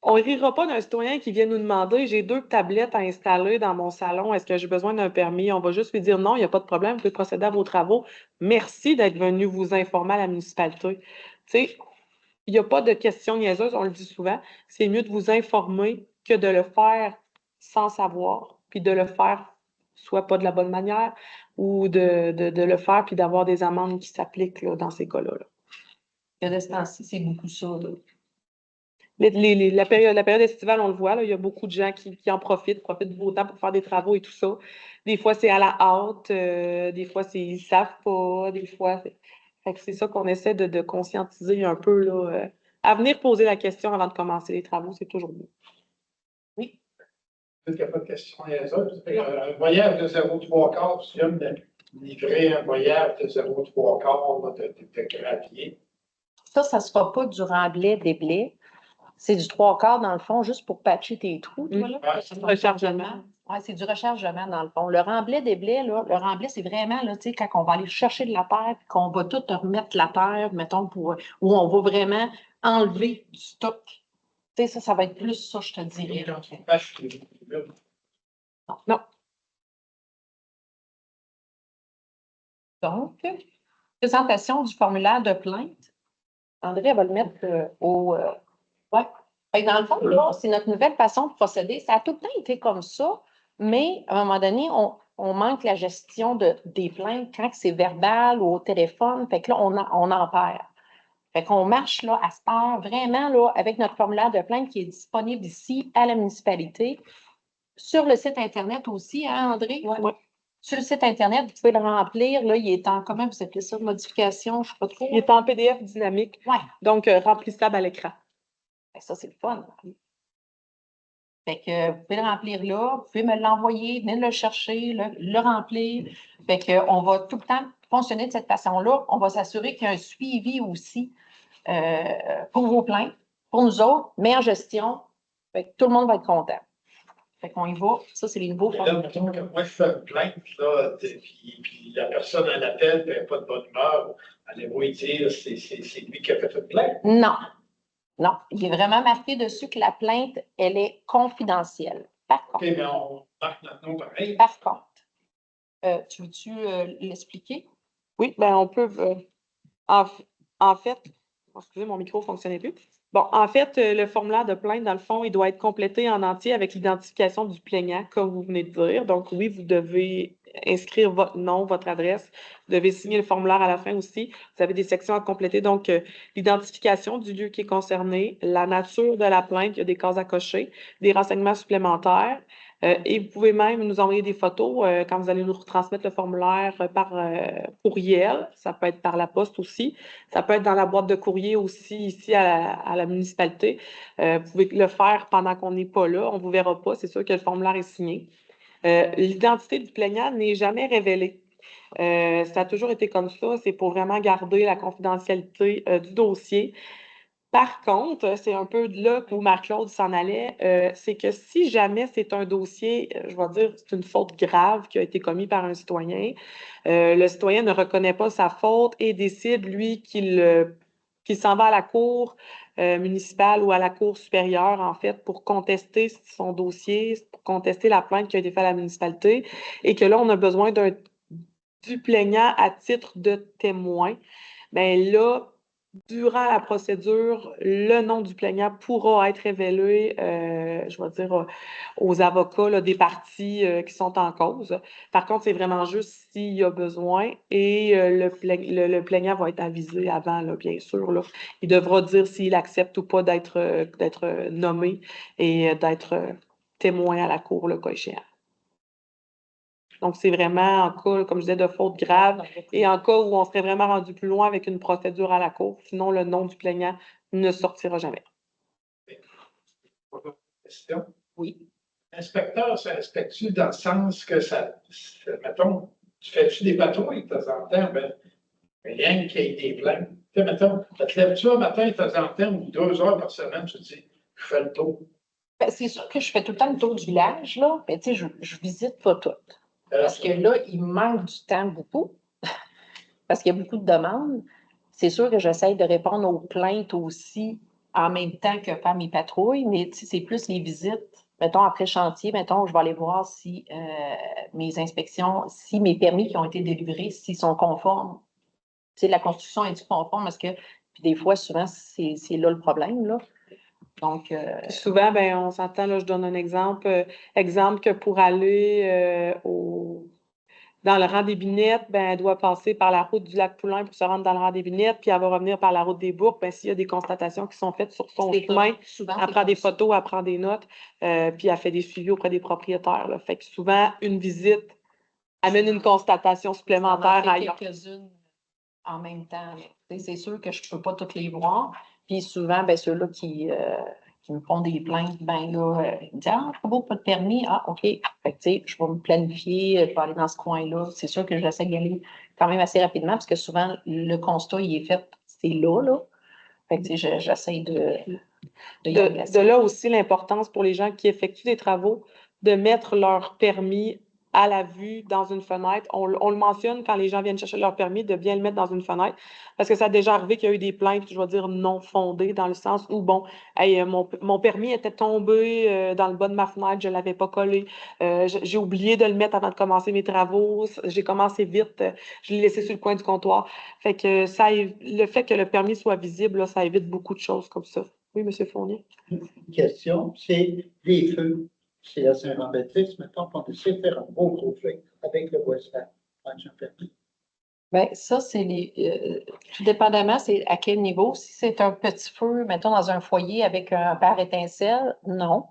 On ne rira pas d'un citoyen qui vient nous demander j'ai 2 tablettes à installer dans mon salon, est-ce que j'ai besoin d'un permis? On va juste lui dire non, il n'y a pas de problème, vous pouvez procéder à vos travaux. Merci d'être venu vous informer à la municipalité. Tu sais, il n'y a pas de questions niaiseuses, on le dit souvent. C'est mieux de vous informer que de le faire sans savoir, puis de le faire soit pas de la bonne manière, ou de le faire puis d'avoir des amendes qui s'appliquent là, dans ces cas-là. Là. De ce temps-ci, c'est beaucoup ça. Là. La période estivale, on le voit, là, il y a beaucoup de gens qui en profitent du beau temps pour faire des travaux et tout ça. Des fois, c'est à la hâte, des fois, ils ne savent pas, des fois. Fait que c'est ça qu'on essaie de conscientiser un peu là, à venir poser la question avant de commencer les travaux, c'est toujours mieux. Oui. Il n'y a pas de question. Un voyage de 0,3 si tu viens de livrer un voyage de 0,3 de gravier. Ça ne sera pas du remblai des blés. C'est du 3/4 dans le fond, juste pour patcher tes trous. Toi, là. Ouais, c'est du rechargement. Oui, c'est du rechargement dans le fond. Le remblai des blés, là, le remblai, c'est vraiment là, quand on va aller chercher de la terre puis qu'on va tout remettre la terre, mettons, où on va vraiment enlever du stock. Ça va être plus ça, je te dirais. Non. Donc, présentation du formulaire de plainte. André, elle va le mettre au. Ouais. Dans le fond, là, c'est notre nouvelle façon de procéder. Ça a tout le temps été comme ça, mais à un moment donné, on manque la gestion des plaintes quand c'est verbal ou au téléphone. Fait que là, on en perd. Fait qu'on marche là, à cette heure, vraiment là, avec notre formulaire de plainte qui est disponible ici à la municipalité. Sur le site Internet aussi, hein, André? Oui. Sur le site Internet, vous pouvez le remplir. Là, il est en, comment vous appelez ça, modification, je ne sais pas trop. Il est en PDF dynamique, donc remplissable à l'écran. Ça, c'est le fun. Fait que vous pouvez le remplir là, vous pouvez me l'envoyer, venir le chercher, le remplir. Fait qu'on va tout le temps fonctionner de cette façon-là. On va s'assurer qu'il y a un suivi aussi pour vos plaintes, pour nous autres, meilleure gestion. Fait que tout le monde va être content. Fait qu'on y va. Ça, c'est les nouveaux Mais là, mettons que moi, je fais une plainte, là, puis la personne à l'appel, puis elle n'a pas de bonne humeur. Allez-vous lui dire, c'est lui qui a fait une plainte? Non. Non. Il est vraiment marqué dessus que la plainte, elle est confidentielle. Par OK, contre. mais on marque notre nom pareil. Par contre. Tu veux-tu l'expliquer? Oui, ben on peut. En fait, excusez, mon micro ne fonctionnait plus. Bon, en fait, le formulaire de plainte, dans le fond, il doit être complété en entier avec l'identification du plaignant, comme vous venez de dire. Donc, oui, vous devez inscrire votre nom, votre adresse. Vous devez signer le formulaire à la fin aussi. Vous avez des sections à compléter. Donc, l'identification du lieu qui est concerné, la nature de la plainte, il y a des cases à cocher, des renseignements supplémentaires. Et vous pouvez même nous envoyer des photos quand vous allez nous retransmettre le formulaire par courriel. Ça peut être par la poste aussi. Ça peut être dans la boîte de courrier aussi, ici à la municipalité. Vous pouvez le faire pendant qu'on n'est pas là. On ne vous verra pas. C'est sûr que le formulaire est signé. L'identité du plaignant n'est jamais révélée. Ça a toujours été comme ça. C'est pour vraiment garder la confidentialité du dossier. Par contre, c'est un peu là où Marc-Claude s'en allait, c'est que si jamais c'est un dossier, je vais dire, c'est une faute grave qui a été commise par un citoyen, le citoyen ne reconnaît pas sa faute et décide, lui, qu'il s'en va à la cour municipale ou à la cour supérieure, en fait, pour contester son dossier, pour contester la plainte qui a été faite à la municipalité, et que là, on a besoin du plaignant à titre de témoin. Bien là, durant la procédure, le nom du plaignant pourra être révélé, je vais dire, aux avocats là, des parties qui sont en cause. Par contre, c'est vraiment juste s'il y a besoin et le plaignant va être avisé avant, là, bien sûr. Là. Il devra dire s'il accepte ou pas d'être nommé et d'être témoin à la cour, le cas échéant. Donc, c'est vraiment en cas, comme je disais, de faute grave et en cas où on serait vraiment rendu plus loin avec une procédure à la cour. Sinon, le nom du plaignant ne sortira jamais. Question. Oui. Inspecteur, ça inspecte-tu dans le sens que mettons, tu fais-tu des patrouilles de temps en temps? Ben, rien qu'il y ait des plaintes. Tu sais, mettons, te lèves-tu un matin de temps en temps ou 2 heures par semaine, tu te dis, je fais le tour. Ben, c'est sûr que je fais tout le temps le tour du village, là, mais tu sais, je visite pas tout. Parce que là, il manque du temps beaucoup, parce qu'il y a beaucoup de demandes. C'est sûr que j'essaie de répondre aux plaintes aussi en même temps que faire mes patrouilles, mais tu sais, c'est plus les visites. Mettons, après chantier, mettons, je vais aller voir si mes inspections, si mes permis qui ont été délivrés, s'ils sont conformes. Tu sais, la construction est-tu conforme? Parce que, puis des fois, souvent, c'est là le problème, là. Donc, souvent, ben, on s'entend, là, je donne un exemple. Exemple que pour aller dans le rang des Binettes, ben, elle doit passer par la route du lac Poulain pour se rendre dans le rang des Binettes, puis elle va revenir par la route des Bourgs. Ben, s'il y a des constatations qui sont faites sur son chemin, elle prend des photos, elle prend des notes, puis elle fait des suivis auprès des propriétaires. Là. Fait que souvent, une visite amène une constatation supplémentaire ailleurs. Quelques-unes en même temps. C'est sûr que je ne peux pas toutes les voir. Puis souvent, ben, ceux-là qui me font des plaintes, ben là, ils me disent ah, pas beau, pas de permis. Ah, OK. Fait que, tu sais, je vais me planifier, je vais aller dans ce coin-là. C'est sûr que j'essaie d'y aller quand même assez rapidement parce que souvent, le constat, il est fait, c'est là. Fait que, tu sais, j'essaie de là aussi l'importance pour les gens qui effectuent des travaux de mettre leur permis à la vue dans une fenêtre. On le mentionne quand les gens viennent chercher leur permis, de bien le mettre dans une fenêtre, parce que ça a déjà arrivé qu'il y a eu des plaintes, je vais dire, non fondées, dans le sens où, bon, hey, mon permis était tombé dans le bas de ma fenêtre, je ne l'avais pas collé, j'ai oublié de le mettre avant de commencer mes travaux, j'ai commencé vite, je l'ai laissé sur le coin du comptoir. Fait que le fait que le permis soit visible, là, ça évite beaucoup de choses comme ça. Oui, M. Fournier. Une question, c'est les feux. C'est à Saint-Jean-Baptiste, maintenant qu'on essaie de faire un beau gros feu avec le voisin. Bien, ça, c'est tout dépendamment, c'est à quel niveau. Si c'est un petit feu, mettons, dans un foyer avec un pare étincelle, non.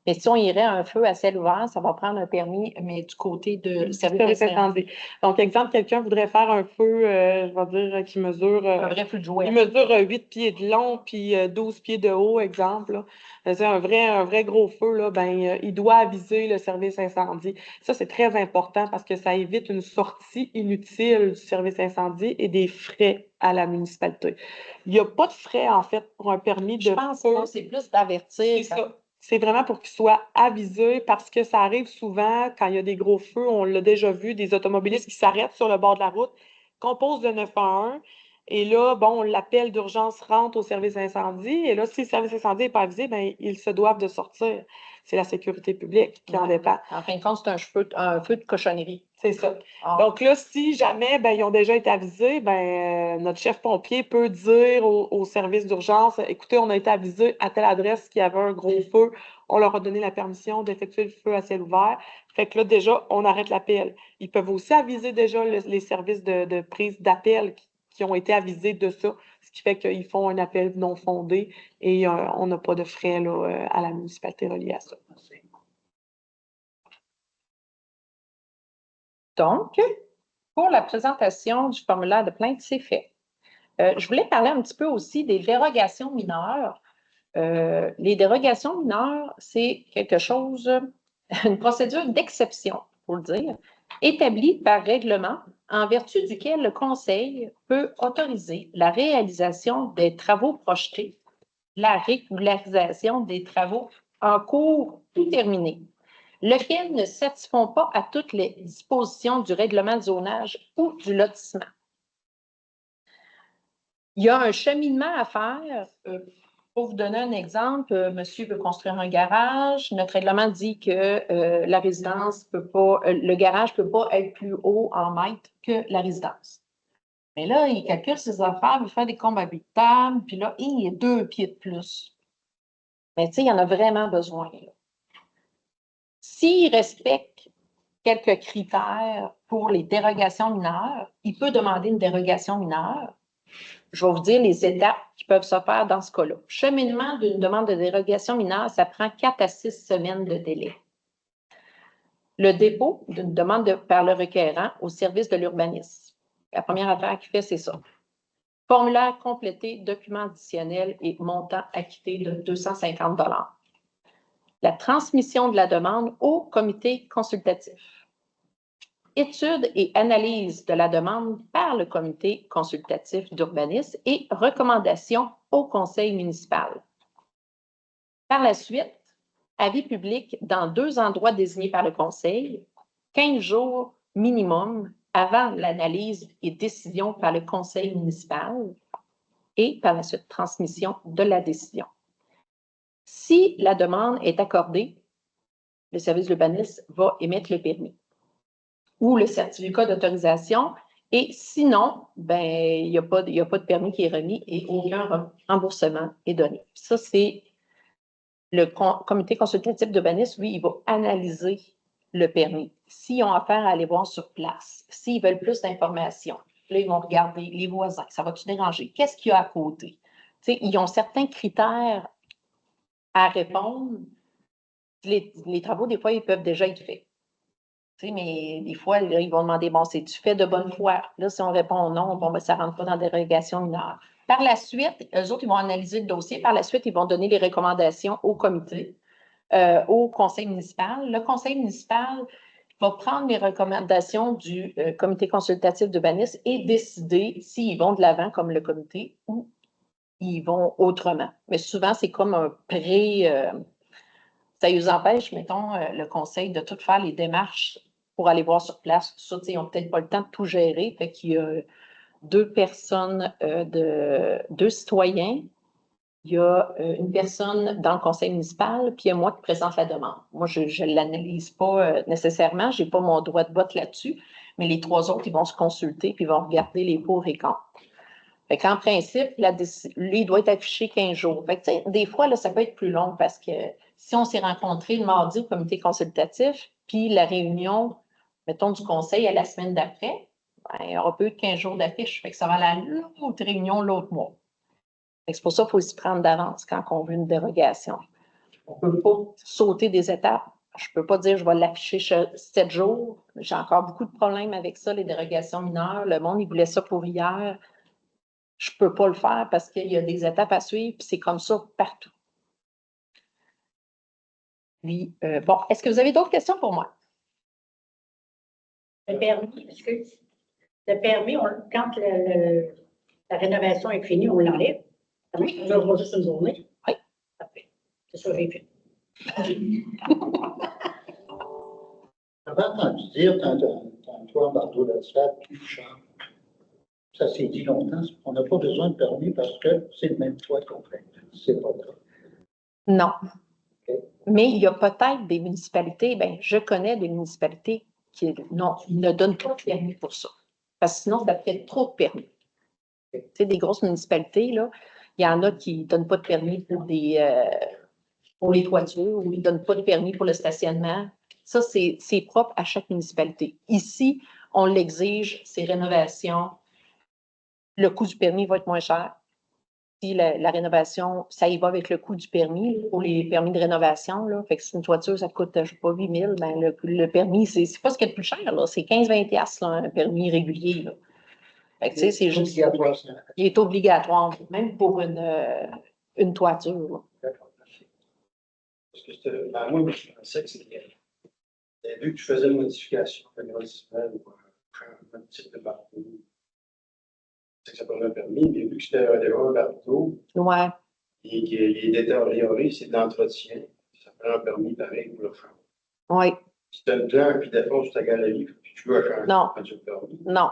Mais si on irait à un feu à ciel ouvert, ça va prendre un permis, mais du côté de service incendie. Donc, exemple, quelqu'un voudrait faire un feu, je vais dire, qui mesure... un vrai feu de joie. Il mesure 8 pieds de long puis 12 pieds de haut, exemple. C'est un vrai gros feu, là, ben, il doit aviser le service incendie. Ça, c'est très important parce que ça évite une sortie inutile du service incendie et des frais à la municipalité. Il n'y a pas de frais, en fait, pour un permis de Je pense que c'est plus d'avertir. C'est ça. c'est vraiment pour qu'ils soient avisés parce que ça arrive souvent quand il y a des gros feux, on l'a déjà vu, des automobilistes qui s'arrêtent sur le bord de la route, composent le 911 et là, bon, l'appel d'urgence rentre au service incendie et là, si le service incendie n'est pas avisé, bien, ils se doivent de sortir. C'est la sécurité publique qui en dépend. En fin de compte, c'est un feu de cochonnerie. C'est ça. Ah. Donc là, si jamais ben, ils ont déjà été avisés, ben, notre chef pompier peut dire au service d'urgence, écoutez, on a été avisé à telle adresse qu'il y avait un gros feu, on leur a donné la permission d'effectuer le feu à ciel ouvert. Fait que là, déjà, on arrête l'appel. Ils peuvent aussi aviser déjà les services de prise d'appel qui ont été avisés de ça, ce qui fait qu'ils font un appel non fondé et on n'a pas de frais là, à la municipalité reliés à ça. Donc, pour la présentation du formulaire de plainte, c'est fait. Je voulais parler un petit peu aussi des dérogations mineures. Les dérogations mineures, c'est quelque chose, une procédure d'exception, pour le dire, établie par règlement en vertu duquel le Conseil peut autoriser la réalisation des travaux projetés, la régularisation des travaux en cours ou terminés, lesquels ne satisfont pas à toutes les dispositions du règlement de zonage ou du lotissement. Il y a un cheminement à faire. Pour vous donner un exemple, monsieur veut construire un garage. Notre règlement dit que la résidence peut pas, le garage ne peut pas être plus haut en mètres que la résidence. Mais là, il calcule ses affaires, il fait des combes habitables, puis là, il y a 2 pieds de plus. Mais tu sais, il y en a vraiment besoin. S'il respecte quelques critères pour les dérogations mineures, il peut demander une dérogation mineure. Je vais vous dire les étapes qui peuvent se faire dans ce cas-là. Cheminement d'une demande de dérogation mineure, ça prend 4 à 6 semaines de délai. Le dépôt d'une demande par le requérant au service de l'urbanisme. La première affaire qu'il fait, c'est ça. Formulaire complété, document additionnel et montant acquitté de 250 $. La transmission de la demande au comité consultatif. Étude et analyse de la demande par le comité consultatif d'urbanisme et recommandation au conseil municipal. Par la suite, avis public dans 2 endroits désignés par le conseil, 15 jours minimum avant l'analyse et décision par le conseil municipal et par la suite, transmission de la décision. Si la demande est accordée, le service de l'urbanisme va émettre le permis ou le certificat d'autorisation. Et sinon, ben, il n'y a pas de permis qui est remis et aucun remboursement est donné. Ça, c'est le comité consultatif d'urbanisme, lui, il va analyser le permis. S'ils ont affaire à aller voir sur place, s'ils veulent plus d'informations, là, ils vont regarder les voisins, ça va-tu déranger? Qu'est-ce qu'il y a à côté? Tu sais, ils ont certains critères à répondre. Les travaux, des fois, ils peuvent déjà être faits. Mais des fois, là, ils vont demander, bon, c'est-tu fait de bonne foi? Là, si on répond non, bon, ben, ça ne rentre pas dans des dérogations mineures. Par la suite, eux autres, ils vont analyser le dossier. Par la suite, ils vont donner les recommandations au comité, au conseil municipal. Le conseil municipal va prendre les recommandations du comité consultatif d'urbanisme et décider s'ils vont de l'avant comme le comité ou ils vont autrement. Mais souvent, c'est comme un ça nous empêche, mettons, le conseil de tout faire les démarches pour aller voir sur place. Ça, ils n'ont peut-être pas le temps de tout gérer. Fait qu'il y a 2 personnes, 2 citoyens. Il y a une personne dans le conseil municipal, puis il y a moi qui présente la demande. Moi, je ne l'analyse pas nécessairement, je n'ai pas mon droit de vote là-dessus, mais les 3 autres, ils vont se consulter, puis ils vont regarder les pour et contre. Fait qu'en principe, lui, il doit être affiché 15 jours. Fait que, des fois, là, ça peut être plus long parce que si on s'est rencontrés le mardi au comité consultatif, puis la réunion, mettons, du conseil à la semaine d'après, ben, il y aura peu de 15 jours d'affiche. Fait que ça va à l'autre réunion l'autre mois. C'est pour ça qu'il faut s'y prendre d'avance quand on veut une dérogation. On ne peut pas sauter des étapes. Je ne peux pas dire je vais l'afficher 7 jours. J'ai encore beaucoup de problèmes avec ça, les dérogations mineures. Le monde, il voulait ça pour hier. Je ne peux pas le faire parce qu'il y a des étapes à suivre, puis c'est comme ça partout. Puis, bon, est-ce que vous avez d'autres questions pour moi? Le permis, le permis, quand la rénovation est finie, on l'enlève. Oui. On va juste une journée. Oui. Parfait. C'est ça que j'ai fait. J'avais entendu dire, quand un toit en bardeau d'asphalte, tout change. Ça s'est dit longtemps, on n'a pas besoin de permis parce que c'est le même toit qu'on fait. C'est pas vrai. Non. OK. Mais il y a peut-être des municipalités, bien, je connais des municipalités qui ne donnent pas de permis pour ça. Parce que sinon, ça fait trop de permis. Tu sais, des grosses municipalités, là, il y en a qui ne donnent pas de permis pour les toitures ou ils ne donnent pas de permis pour le stationnement. Ça, c'est propre à chaque municipalité. Ici, on l'exige, c'est rénovation. Le coût du permis va être moins cher. Si la rénovation, ça y va avec le coût du permis, là, pour les permis de rénovation. Là. Fait que si une toiture, ça coûte, je ne sais pas, 8 000, ben le permis, c'est pas ce qui est le plus cher. C'est 15-20 $, un permis régulier. Là. Fait que, tu sais, c'est juste. Obligatoire, ça. Il est obligatoire, même pour une toiture. Là. D'accord, merci. Parce que moi, je pensais que c'était. Vu que tu faisais une modification, un agrandissement ou un type de parcours, c'est que ça prenait un permis, mais vu que c'était déjà un bateau Ouais. et qu'il est détérioré, c'est de l'entretien, ça prend un permis pareil pour le faire. Oui. Si tu as le plan puis défonce ta galerie, puis tu veux changer, Non. quand tu as le permis. Non.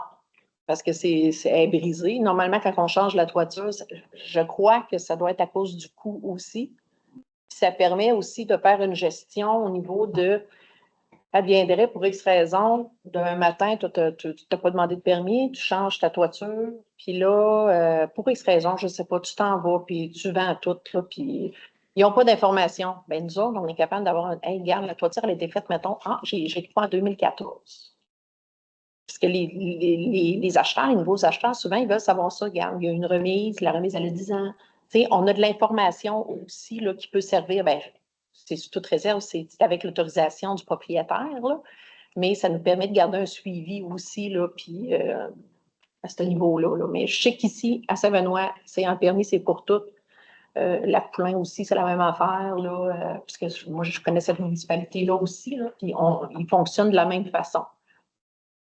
Parce que c'est brisé. Normalement, quand on change la toiture, je crois que ça doit être à cause du coût aussi. Puis ça permet aussi de faire une gestion au niveau de. Ça viendrait pour X raison, d'un matin, tu n'as pas demandé de permis, tu changes ta toiture, puis là, pour X raison, je ne sais pas, tu t'en vas, puis tu vends tout, là, puis ils n'ont pas d'informations. Bien, nous autres, on est capable d'avoir un. Hey, regarde, la toiture, elle a été faite, mettons, j'ai cru en 2014. Parce que les acheteurs, les nouveaux acheteurs, souvent, ils veulent savoir ça. Regarde, il y a une remise, la remise, elle a 10 ans. Tu sais, on a de l'information aussi là, qui peut servir, bien, c'est sous toute réserve, c'est avec l'autorisation du propriétaire, là, mais ça nous permet de garder un suivi aussi, là, puis à ce niveau-là. Là. Mais je sais qu'ici, à Saint-Benoît, c'est un permis, c'est pour tout. Lac-Poulain aussi, c'est la même affaire, là, puisque moi, je connais cette municipalité-là aussi, là, puis ils fonctionnent de la même façon.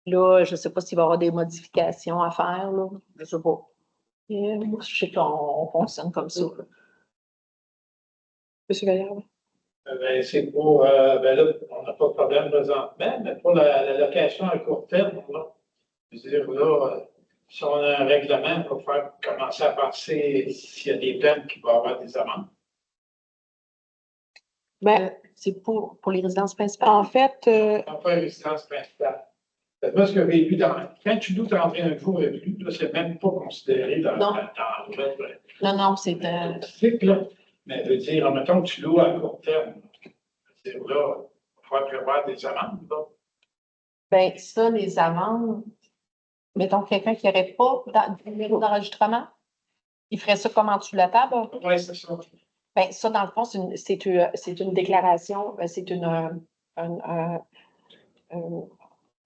Là, je ne sais pas s'il va y avoir des modifications à faire, là, je ne sais pas. Moi, je sais qu'on fonctionne comme ça. Là. Monsieur Gaillard. Ben, c'est pour, ben là, on n'a pas de problème présentement, mais pour la location à court terme, là, je veux dire, là, si on a un règlement, il faut faire commencer à penser s'il y a des peines qui vont avoir des amendes. Ben, C'est pour les résidences principales. en fait, On fait une résidence principale. Moi, ce que j'ai vu quand tu dois rentrer un jour et plus, là, c'est même pas considéré dans Non. Non, c'est. cycle, là. Mais je veux dire, mettons que tu loues à court terme. Je veux dire, là, il faut prévoir des amendes, là. Bien, ça, les amendes, mettons quelqu'un qui n'aurait pas de numéro d'enregistrement, il ferait ça comme en dessous de la table. Oui, c'est ça. Bien, ça, dans le fond, c'est une déclaration,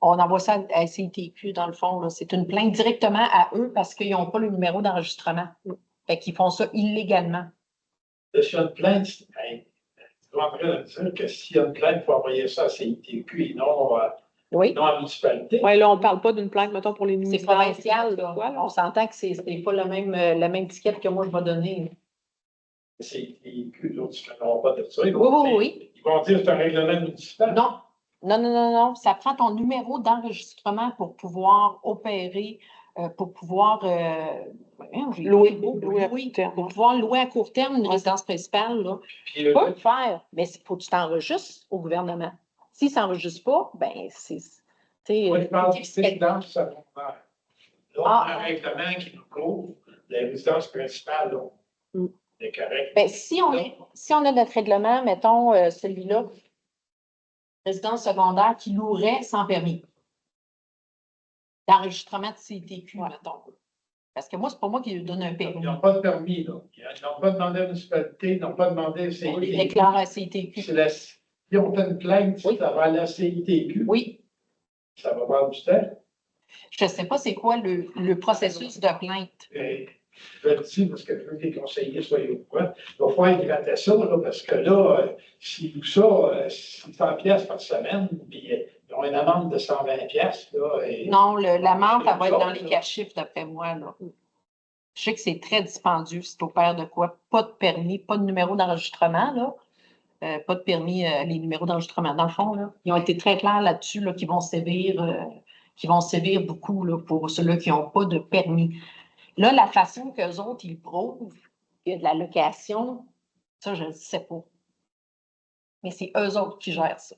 on envoie ça à la CITQ, dans le fond. Là. C'est une plainte directement à eux parce qu'ils n'ont pas le numéro d'enregistrement. Fait qu'ils font ça illégalement. S'il y a une plainte, ben, tu es en train de me dire que s'il y a une plainte, il faut envoyer ça à CITQ et non, Oui. non à la municipalité. ouais, là, on ne parle pas d'une plainte, mettons, pour les C'est nuisances. provincial. Là. Quoi, là? On s'entend que c'est pas la même étiquette que moi je vais donner. CITQ, les autres, ils ne feront pas de ça. Oui, oui, oui. Ils vont dire que c'est un règlement municipal. Non. Non. Ça prend ton numéro d'enregistrement pour pouvoir opérer, pour pouvoir Louer à court terme. pour pouvoir louer à court terme une résidence principale. Là. Puis, Tu peux le faire, mais il faut que tu t'enregistres au gouvernement. S'il ne s'enregistre pas, ben c'est. moi, je parle de résidence secondaire. Là, on Ah. a un règlement qui nous couvre la résidence principale. Là. Mm. C'est correct. Ben, si on a notre règlement, mettons celui-là, résidence secondaire qui louerait sans permis. D'enregistrement de CITQ, mettons. Parce que moi, c'est pas moi qui lui donne un permis. Ils n'ont pas de permis. Là. Ils n'ont pas demandé à la municipalité, ils n'ont pas demandé à On les CITQ. déclare à CITQ. Si on fait une plainte, Oui. ça va aller à CITQ. Oui. Ça va avoir du temps. Je ne sais pas c'est quoi le processus de plainte. Et je le dis parce que je veux que les conseillers soient au courant. Il va falloir gratter ça, là, parce que là, s'ils louent ça, 600 pièces par semaine, puis ils ont une amende de 120 pièces. Non, l'amende, ça va être dans les 4 chiffres, d'après moi. Là. Je sais que c'est très dispendieux si tu opères de quoi. Pas de permis, pas de numéro d'enregistrement. Là. pas de permis, les numéros d'enregistrement. Dans le fond, là, ils ont été très clairs là-dessus, là, qu'ils vont sévir beaucoup là, pour ceux-là qui n'ont pas de permis. Là, la façon qu'eux autres, ils prouvent qu'il y a de la location, ça, je ne sais pas. Mais c'est eux autres qui gèrent ça.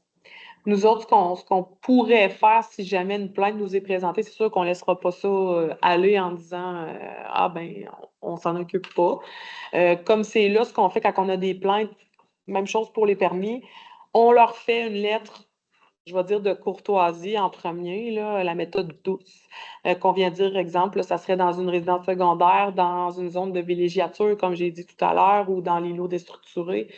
Nous autres, ce qu'on pourrait faire si jamais une plainte nous est présentée, c'est sûr qu'on ne laissera pas ça aller en disant ah ben, on s'en occupe pas. Comme c'est là ce qu'on fait quand on a des plaintes, même chose pour les permis, on leur fait une lettre, je vais dire de courtoisie en premier, là, la méthode douce, qu'on vient dire, exemple, là, ça serait dans une résidence secondaire, dans une zone de villégiature, comme j'ai dit tout à l'heure, ou dans l'îlot déstructuré.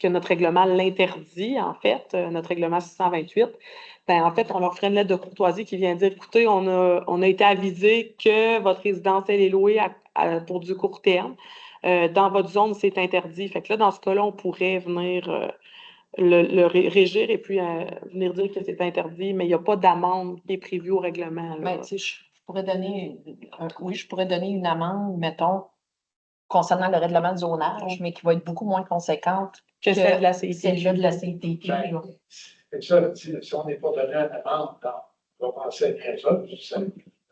Que notre règlement l'interdit, en fait, notre règlement 628, ben, en fait, on leur ferait une lettre de courtoisie qui vient dire, écoutez, on a été avisé que votre résidence, elle est louée pour du court terme. Dans votre zone, c'est interdit. Fait que là, dans ce cas-là, on pourrait venir le régir et puis venir dire que c'est interdit, mais il n'y a pas d'amende qui est prévue au règlement. Là. Ben, je pourrais donner, je pourrais donner une amende, mettons, concernant le règlement de zonage, mais qui va être beaucoup moins conséquente que celle de la CITQ. Celle-là de la CITQ. Ben, c'est ça, si on n'est pas donné une amende, on va penser à ça.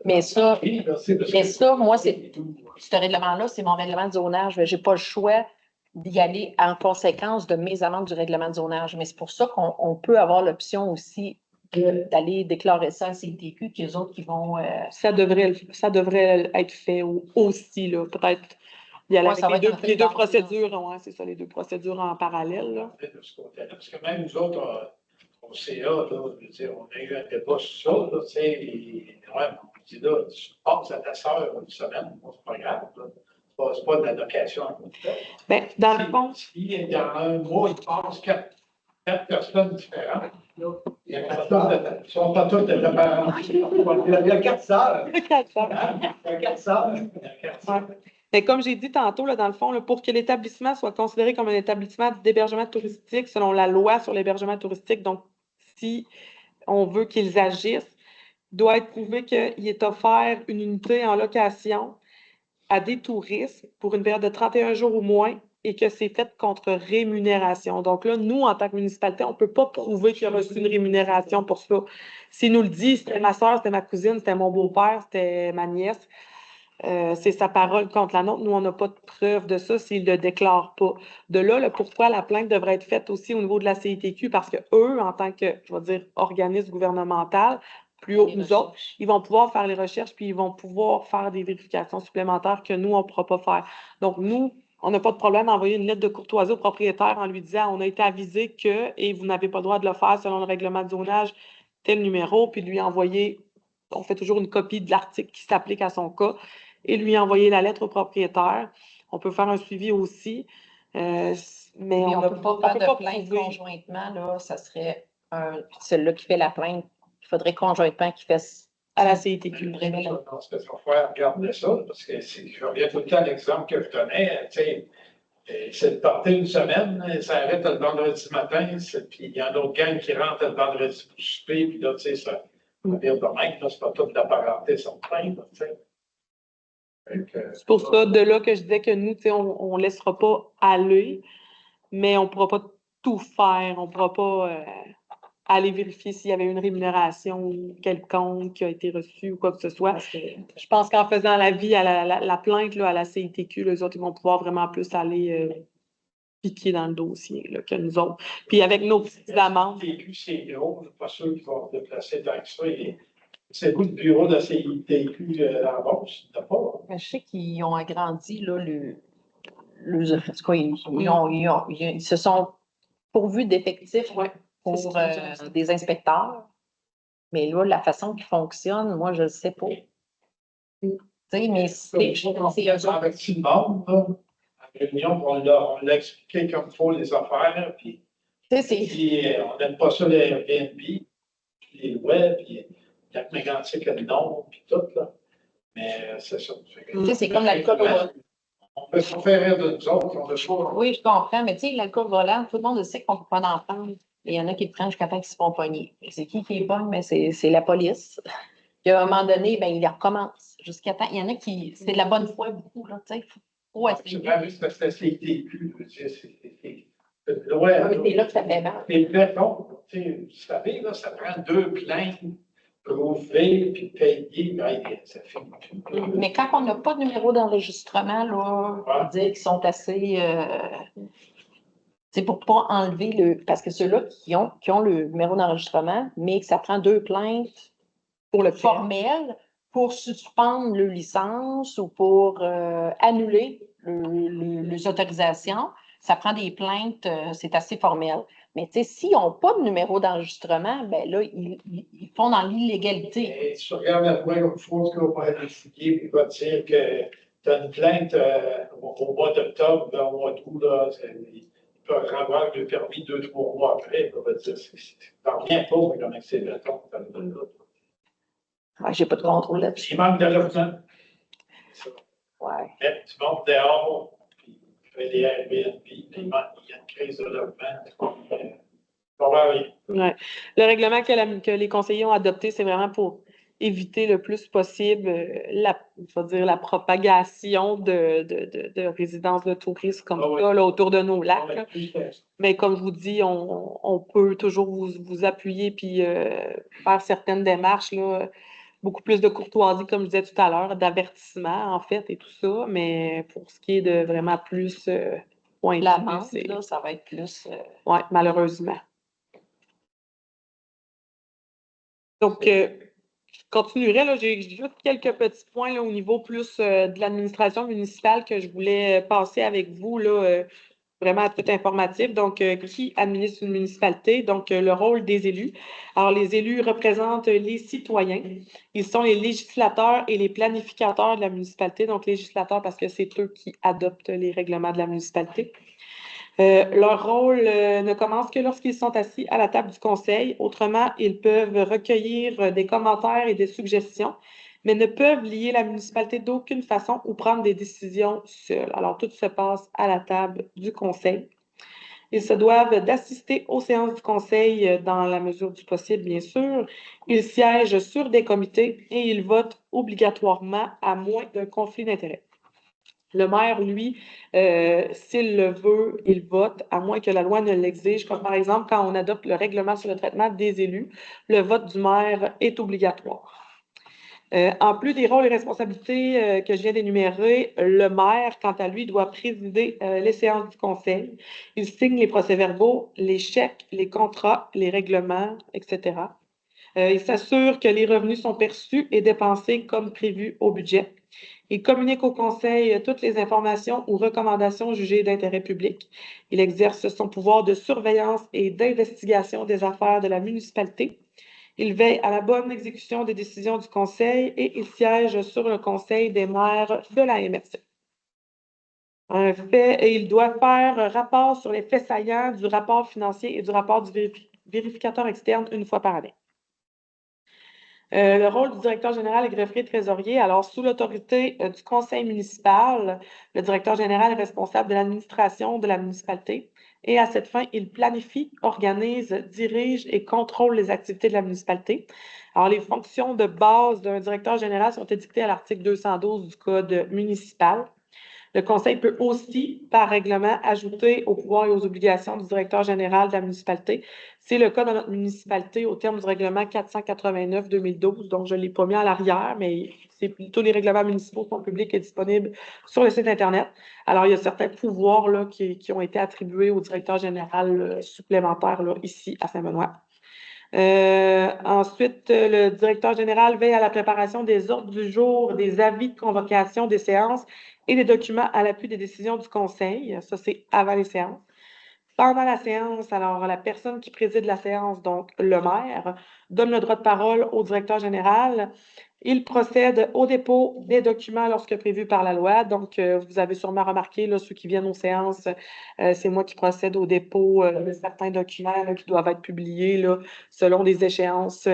Mais ça, Oui, merci, parce mais que- ça, moi, ce règlement-là, c'est mon règlement de zonage. Je n'ai pas le choix d'y aller en conséquence de mes amendes du règlement de zonage. Mais c'est pour ça qu'on peut avoir l'option aussi d'aller déclarer ça à CITQ, qu'eux autres qui vont. Ça devrait être fait aussi, là. Peut-être il y a Ouais, ça va être un les deux peu procédures, ouais, c'est ça, les deux procédures en parallèle. Là. de ce côté-là. Parce que même nous autres, au CA, là, je veux dire, on a eu un débat sur ça, là, tu sais, et ouais, on dit là, tu passes à ta soeur une semaine, bon, c'est pas grave, là. C'est pas de la location à côté. Ben, dans le fond, Si dans un mois, il passe quatre personnes différentes, là, ils ne sont pas toutes de ta parents. Il y a 4 sœurs. Hein? Il y a 4 sœurs. Ouais. Mais comme j'ai dit tantôt, là, dans le fond, là, pour que l'établissement soit considéré comme un établissement d'hébergement touristique selon la loi sur l'hébergement touristique, donc si on veut qu'ils agissent, il doit être prouvé qu'il est offert une unité en location à des touristes pour une période de 31 jours ou moins et que c'est fait contre rémunération. Donc là, nous, en tant que municipalité, on ne peut pas prouver qu'il a reçu une rémunération pour ça. S'il nous le dit, c'était ma soeur, c'était ma cousine, c'était mon beau-père, c'était ma nièce, c'est sa parole contre la nôtre. Nous, on n'a pas de preuve de ça s'il ne le déclare pas. De là, le pourquoi la plainte devrait être faite aussi au niveau de la CITQ, parce que eux, en tant que, je vais dire, organisme gouvernemental, plus haut que nous autres, ils vont pouvoir faire les recherches, puis ils vont pouvoir faire des vérifications supplémentaires que nous, on ne pourra pas faire. Donc, nous, on n'a pas de problème d'envoyer une lettre de courtoisie au propriétaire en lui disant, on a été avisé que, et vous n'avez pas le droit de le faire selon le règlement de zonage, tel numéro, puis lui envoyer, on fait toujours une copie de l'article qui s'applique à son cas, et lui envoyer la lettre au propriétaire. On peut faire un suivi aussi, mais on ne peut pas faire de plainte prouver. Conjointement, là, ça serait celui-là qui fait la plainte. Il faudrait conjointement qu'il fasse à la CITQ. Non, c'est parce qu'on va regarder ça, parce que je reviens tout le temps à l'exemple que je donnais, tu sais, c'est de partir une semaine, ça arrête le vendredi matin, puis il y a un autre gang qui rentre le vendredi pour souper, puis là, tu sais, ça vire de même, là, c'est pas toute la parenté sur le train, tu sais. C'est pour ça, de là que je disais que nous, tu sais, on ne laissera pas aller, mais on ne pourra pas tout faire. On ne pourra pas aller vérifier s'il y avait une rémunération quelconque qui a été reçue ou quoi que ce soit. Je pense qu'en faisant l'avis à la plainte là, à la CITQ, les autres, ils vont pouvoir vraiment plus aller piquer dans le dossier là, que nous autres. Puis avec nos petites amendes. La CITQ, c'est gros, je ne suis pas sûr qu'ils vont se déplacer tant que ça. C'est où le bureau de la CITQ à la Beauce? Je sais qu'ils ont agrandi là, en tout cas, ils se sont pourvus d'effectifs pour des inspecteurs. Mais là, la façon qu'ils fonctionnent, moi, je ne sais pas. Tu sais, mais c'est eux autres. Avec tout le monde, là, en réunion, on l'a expliqué comme il faut les affaires, puis on n'aime pas ça les Airbnb, puis les web, puis il y a que Mégantic a le nom, puis tout, là. Mais c'est ça. C'est comme l'alcool au volant. On peut se faire rire de nous autres, on veut pas. Oui, je comprends, mais tu sais, l'alcool volant, tout le monde sait qu'on ne peut pas en prendre. Il y en a qui le prennent jusqu'à temps qu'ils se font pogner. C'est qui les pogne? Mais c'est la police. Puis à un moment donné, ben, il recommence. Jusqu'à temps. Il y en a qui. C'est de la bonne foi beaucoup, là, tu sais. C'est vrai, c'est parce que la CITQ, Ouais, C'est là que ça fait mal. les bétons, vous savez, là, ça prend 2 plaintes pour ouvrir puis payer. Ça fait Mais quand on n'a pas de numéro d'enregistrement, là, on dit qu'ils sont assez. C'est pour ne pas enlever le. Parce que ceux-là qui ont le numéro d'enregistrement, mais que ça prend 2 plaintes Pour le formelles pour suspendre le licence ou pour annuler les autorisations, ça prend des plaintes, c'est assez formel. Mais tu sais, s'ils n'ont pas de numéro d'enregistrement, ben là, ils font dans l'illégalité. Et tu regardes la loi comme chose qu'on va être investigué, puis il va te dire que tu as une plainte au mois d'octobre, au mois d'août, là, il peut avoir le permis 2-3 mois après. Il va te dire, t'en reviens pas, mais comment c'est béton. Ouais, j'ai pas de contrôle là-dessus. Il manque de logement. Ouais. Mais tu montes dehors, puis tu fais des Airbnb, puis il y a une crise de logement. Ouais. Le règlement que les conseillers ont adopté, c'est vraiment pour éviter le plus possible la propagation de résidences de touristes comme ça là, autour de nos lacs. Là. Mais comme je vous dis, on peut toujours vous appuyer puis faire certaines démarches, là, beaucoup plus de courtoisie, comme je disais tout à l'heure, d'avertissement en fait et tout ça. Mais pour ce qui est de vraiment plus pointu, L'amende, là, ça va être plus. Oui, malheureusement. Donc, je continuerai, là, j'ai juste quelques petits points là, au niveau plus de l'administration municipale que je voulais passer avec vous, là, vraiment à titre informatif. Donc, qui administre une municipalité? Donc, le rôle des élus. Alors, les élus représentent les citoyens. Ils sont les législateurs et les planificateurs de la municipalité. Donc, législateurs parce que c'est eux qui adoptent les règlements de la municipalité. Leur rôle ne commence que lorsqu'ils sont assis à la table du conseil. Autrement, ils peuvent recueillir des commentaires et des suggestions, mais ne peuvent lier la municipalité d'aucune façon ou prendre des décisions seuls. Alors, tout se passe à la table du conseil. Ils se doivent d'assister aux séances du conseil dans la mesure du possible, bien sûr. Ils siègent sur des comités et ils votent obligatoirement à moins d'un conflit d'intérêts. Le maire, lui, s'il le veut, il vote, à moins que la loi ne l'exige, comme par exemple quand on adopte le règlement sur le traitement des élus, le vote du maire est obligatoire. En plus des rôles et responsabilités que je viens d'énumérer, le maire, quant à lui, doit présider les séances du conseil. Il signe les procès-verbaux, les chèques, les contrats, les règlements, etc. Il s'assure que les revenus sont perçus et dépensés comme prévu au budget. Il communique au conseil toutes les informations ou recommandations jugées d'intérêt public. Il exerce son pouvoir de surveillance et d'investigation des affaires de la municipalité. Il veille à la bonne exécution des décisions du conseil et il siège sur le conseil des maires de la MRC. Il doit faire rapport sur les faits saillants du rapport financier et du rapport du vérificateur externe une fois par année. Le rôle du directeur général est greffier trésorier. Alors, sous l'autorité du conseil municipal, le directeur général est responsable de l'administration de la municipalité et à cette fin, il planifie, organise, dirige et contrôle les activités de la municipalité. Alors, les fonctions de base d'un directeur général sont édictées à l'article 212 du Code municipal. Le conseil peut aussi, par règlement, ajouter aux pouvoirs et aux obligations du directeur général de la municipalité. C'est le cas dans notre municipalité au terme du règlement 489-2012. Donc, je ne l'ai pas mis à l'arrière, mais tous les règlements municipaux sont publics et disponibles sur le site Internet. Alors, il y a certains pouvoirs là, qui ont été attribués au directeur général supplémentaire là, ici à Saint-Benoît. Ensuite, le directeur général veille à la préparation des ordres du jour, des avis de convocation des séances et des documents à l'appui des décisions du conseil. Ça, c'est avant les séances. Pendant la séance, alors la personne qui préside la séance, donc le maire, donne le droit de parole au directeur général. Il procède au dépôt des documents lorsque prévu par la loi. Donc, vous avez sûrement remarqué, là, ceux qui viennent aux séances, c'est moi qui procède au dépôt de certains documents là, qui doivent être publiés là, selon les échéances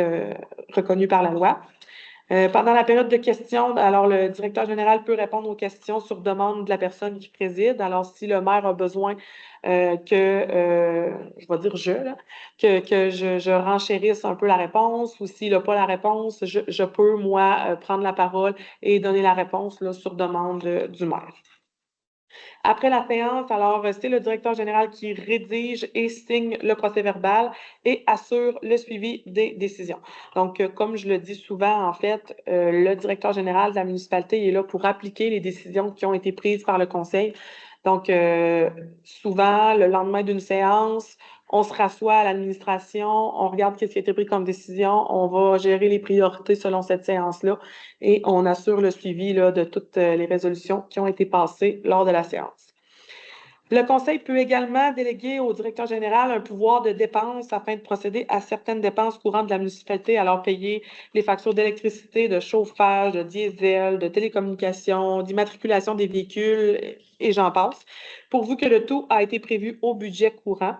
reconnues par la loi. Pendant la période de questions, alors le directeur général peut répondre aux questions sur demande de la personne qui préside. Alors, si le maire a besoin je vais dire que je renchérisse un peu la réponse ou s'il n'a pas la réponse, je peux, moi, prendre la parole et donner la réponse là, sur demande du maire. Après la séance, alors, c'est le directeur général qui rédige et signe le procès-verbal et assure le suivi des décisions. Donc, comme je le dis souvent, en fait, le directeur général de la municipalité est là pour appliquer les décisions qui ont été prises par le conseil. Donc, souvent, le lendemain d'une séance, on se rassoit à l'administration, on regarde ce qui a été pris comme décision, on va gérer les priorités selon cette séance-là et on assure le suivi là, de toutes les résolutions qui ont été passées lors de la séance. Le conseil peut également déléguer au directeur général un pouvoir de dépense afin de procéder à certaines dépenses courantes de la municipalité, alors payer les factures d'électricité, de chauffage, de diesel, de télécommunications, d'immatriculation des véhicules, et j'en passe, pourvu que le tout a été prévu au budget courant.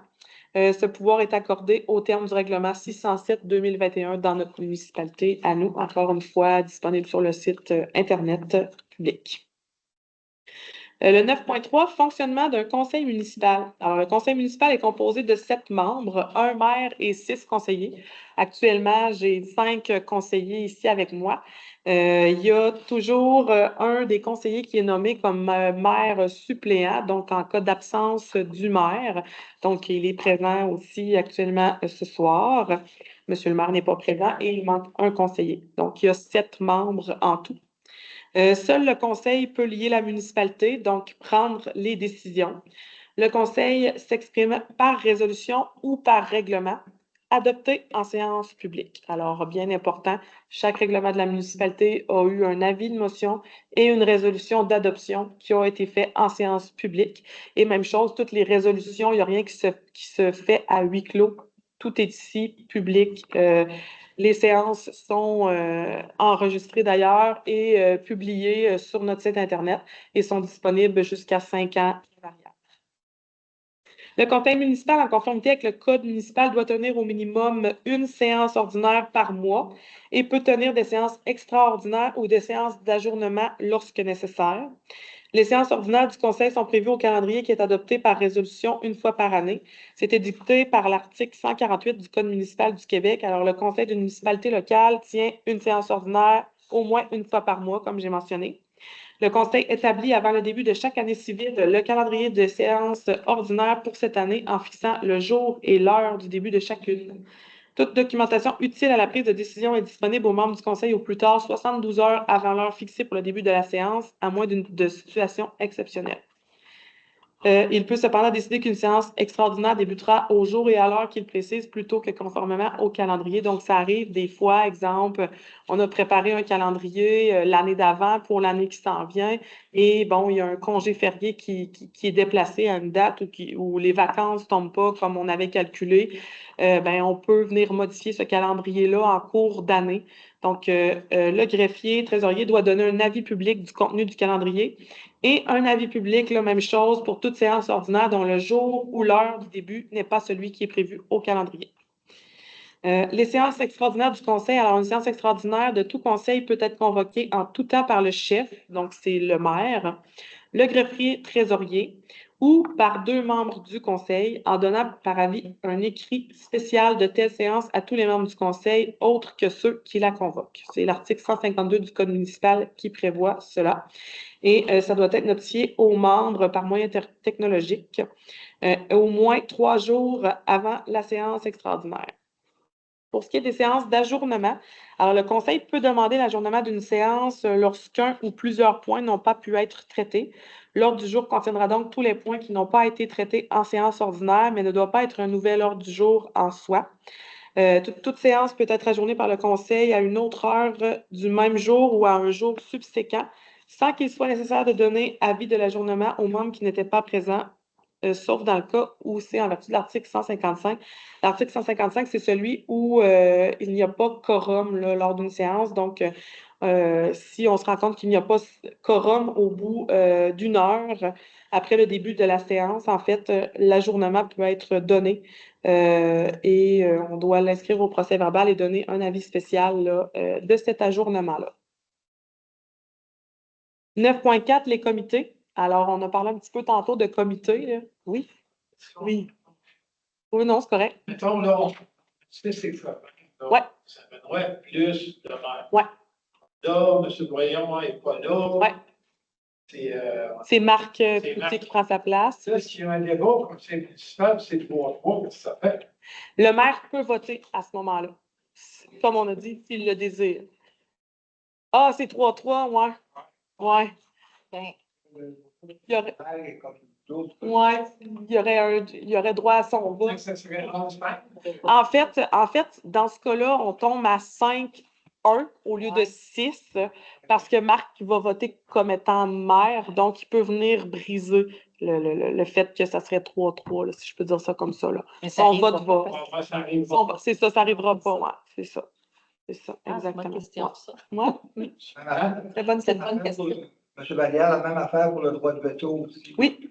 Ce pouvoir est accordé au terme du règlement 607-2021 dans notre municipalité, à nous, encore une fois, disponible sur le site Internet public. Le 9.3, fonctionnement d'un conseil municipal. Alors, le conseil municipal est composé de 7 membres, un maire et 6 conseillers. Actuellement, j'ai 5 conseillers ici avec moi. Il y a toujours un des conseillers qui est nommé comme maire suppléant, donc en cas d'absence du maire. Donc, il est présent aussi actuellement ce soir. Monsieur le maire n'est pas présent et il manque un conseiller. Donc, il y a 7 membres en tout. Seul le conseil peut lier la municipalité, donc prendre les décisions. Le conseil s'exprime par résolution ou par règlement adopté en séance publique. Alors, bien important, chaque règlement de la municipalité a eu un avis de motion et une résolution d'adoption qui ont été faits en séance publique. Et même chose, toutes les résolutions, il n'y a rien qui se fait à huis clos. Tout est ici public. Les séances sont enregistrées d'ailleurs et publiées sur notre site Internet et sont disponibles jusqu'à 5 ans. Le conseil municipal, en conformité avec le code municipal, doit tenir au minimum une séance ordinaire par mois et peut tenir des séances extraordinaires ou des séances d'ajournement lorsque nécessaire. Les séances ordinaires du conseil sont prévues au calendrier qui est adopté par résolution une fois par année. C'est édicté par l'article 148 du Code municipal du Québec. Alors, le conseil d'une municipalité locale tient une séance ordinaire au moins une fois par mois, comme j'ai mentionné. Le conseil établit avant le début de chaque année civile le calendrier de séances ordinaires pour cette année en fixant le jour et l'heure du début de chacune. Toute documentation utile à la prise de décision est disponible aux membres du conseil au plus tard 72 heures avant l'heure fixée pour le début de la séance, à moins de situation exceptionnelle. Il peut cependant décider qu'une séance extraordinaire débutera au jour et à l'heure qu'il précise plutôt que conformément au calendrier. Donc, ça arrive des fois, exemple, on a préparé un calendrier l'année d'avant pour l'année qui s'en vient et bon, il y a un congé férié qui est déplacé à une date où les vacances ne tombent pas comme on avait calculé. Ben, on peut venir modifier ce calendrier-là en cours d'année. Donc, le greffier, trésorier doit donner un avis public du contenu du calendrier et un avis public, la même chose pour toute séance ordinaire dont le jour ou l'heure du début n'est pas celui qui est prévu au calendrier. Les séances extraordinaires du conseil. Alors, une séance extraordinaire de tout conseil peut être convoquée en tout temps par le chef, donc c'est le maire, le greffier trésorier, ou par 2 membres du conseil, en donnant par avis un écrit spécial de telle séance à tous les membres du conseil, autres que ceux qui la convoquent. C'est l'article 152 du Code municipal qui prévoit cela. Et ça doit être notifié aux membres par moyen technologique au moins 3 jours avant la séance extraordinaire. Pour ce qui est des séances d'ajournement, alors le conseil peut demander l'ajournement d'une séance lorsqu'un ou plusieurs points n'ont pas pu être traités. L'ordre du jour contiendra donc tous les points qui n'ont pas été traités en séance ordinaire, mais ne doit pas être un nouvel ordre du jour en soi. Toute séance peut être ajournée par le conseil à une autre heure du même jour ou à un jour subséquent, sans qu'il soit nécessaire de donner avis de l'ajournement aux membres qui n'étaient pas présents, sauf dans le cas où c'est en vertu de l'article 155. L'article 155, c'est celui où il n'y a pas quorum là, lors d'une séance. Donc, si on se rend compte qu'il n'y a pas quorum au bout d'une heure après le début de la séance, en fait, l'ajournement peut être donné et on doit l'inscrire au procès-verbal et donner un avis spécial là, de cet ajournement-là. 9.4, les comités. Alors, on a parlé un petit peu tantôt de comités. Là. Oui? Oui. Oui, non, c'est correct. Mettons, là, c'est ça. Ouais. Ça amènerait plus de maire. Ouais. Là, M. Boyon n'est pas là. Ouais. C'est Marc C'est Cloutier Marc. qui prend sa place. Là, s'il y a un débat au conseil municipal, c'est 3-3, qu'est-ce que ça fait? Le maire peut voter à ce moment-là, comme on a dit, s'il le désire. Ah, c'est 3-3, ouais. Ouais. Ben, Il y aurait, ouais, il y aurait droit à son vote. Ça serait 11-5. En fait, dans ce cas-là, on tombe à 5-1 au lieu de 6 parce que Marc va voter comme étant maire, donc il peut venir briser le fait que ça serait 3-3, là, si je peux dire ça comme ça. Là. mais ça Son arrivera vote pas, va. parce que- Moi, ça arrive. C'est ça, ça n'arrivera pas. Ouais, c'est ça. C'est ça, Ah, c'est une exactement. bonne question, ça. Ouais. Hein? Très bonne C'est une question. bonne question. M. Vallière, la même affaire pour le droit de veto aussi. Oui.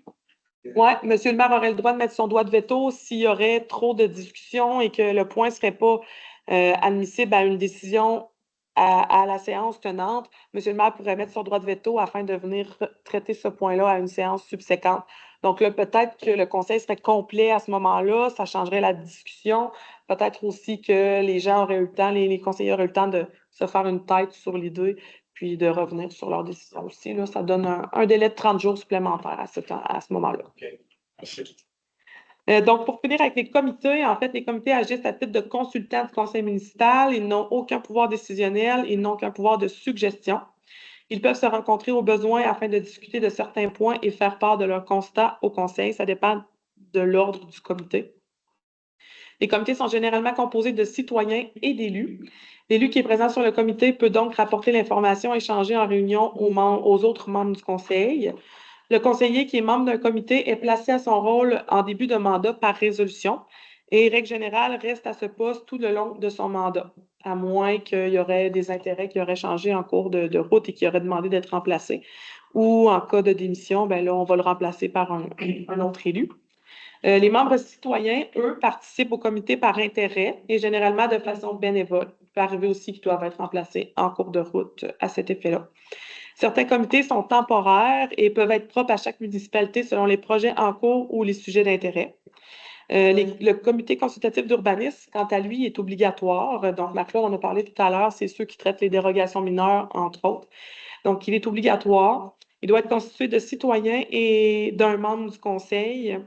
Oui, monsieur le maire aurait le droit de mettre son droit de veto s'il y aurait trop de discussions et que le point ne serait pas admissible à une décision à la séance tenante. Monsieur le maire pourrait mettre son droit de veto afin de venir traiter ce point-là à une séance subséquente. Donc là, peut-être que le conseil serait complet à ce moment-là, ça changerait la discussion. Peut-être aussi que les gens auraient eu le temps, les conseillers auraient eu le temps de se faire une tête sur l'idée, puis de revenir sur leur décision aussi. Là, ça donne un délai de 30 jours supplémentaire à ce moment-là. OK. Merci. Donc, pour finir avec les comités, en fait, les comités agissent à titre de consultants du conseil municipal. Ils n'ont aucun pouvoir décisionnel, ils n'ont aucun pouvoir de suggestion. Ils peuvent se rencontrer au besoin afin de discuter de certains points et faire part de leurs constats au conseil. Ça dépend de l'ordre du comité. Les comités sont généralement composés de citoyens et d'élus. L'élu qui est présent sur le comité peut donc rapporter l'information échangée en réunion aux autres membres du conseil. Le conseiller qui est membre d'un comité est placé à son rôle en début de mandat par résolution et, règle générale, reste à ce poste tout le long de son mandat, à moins qu'il y aurait des intérêts qui auraient changé en cours de route et qui auraient demandé d'être remplacés. Ou en cas de démission, ben là, on va le remplacer par un autre élu. Les membres citoyens, eux, participent au comité par intérêt et généralement de façon bénévole. Il peut arriver aussi qu'ils doivent être remplacés en cours de route à cet effet-là. Certains comités sont temporaires et peuvent être propres à chaque municipalité selon les projets en cours ou les sujets d'intérêt. Le comité consultatif d'urbanisme, quant à lui, est obligatoire. Donc, Marc-Claude en a parlé tout à l'heure, c'est ceux qui traitent les dérogations mineures, entre autres. Donc, il est obligatoire. Il doit être constitué de citoyens et d'un membre du conseil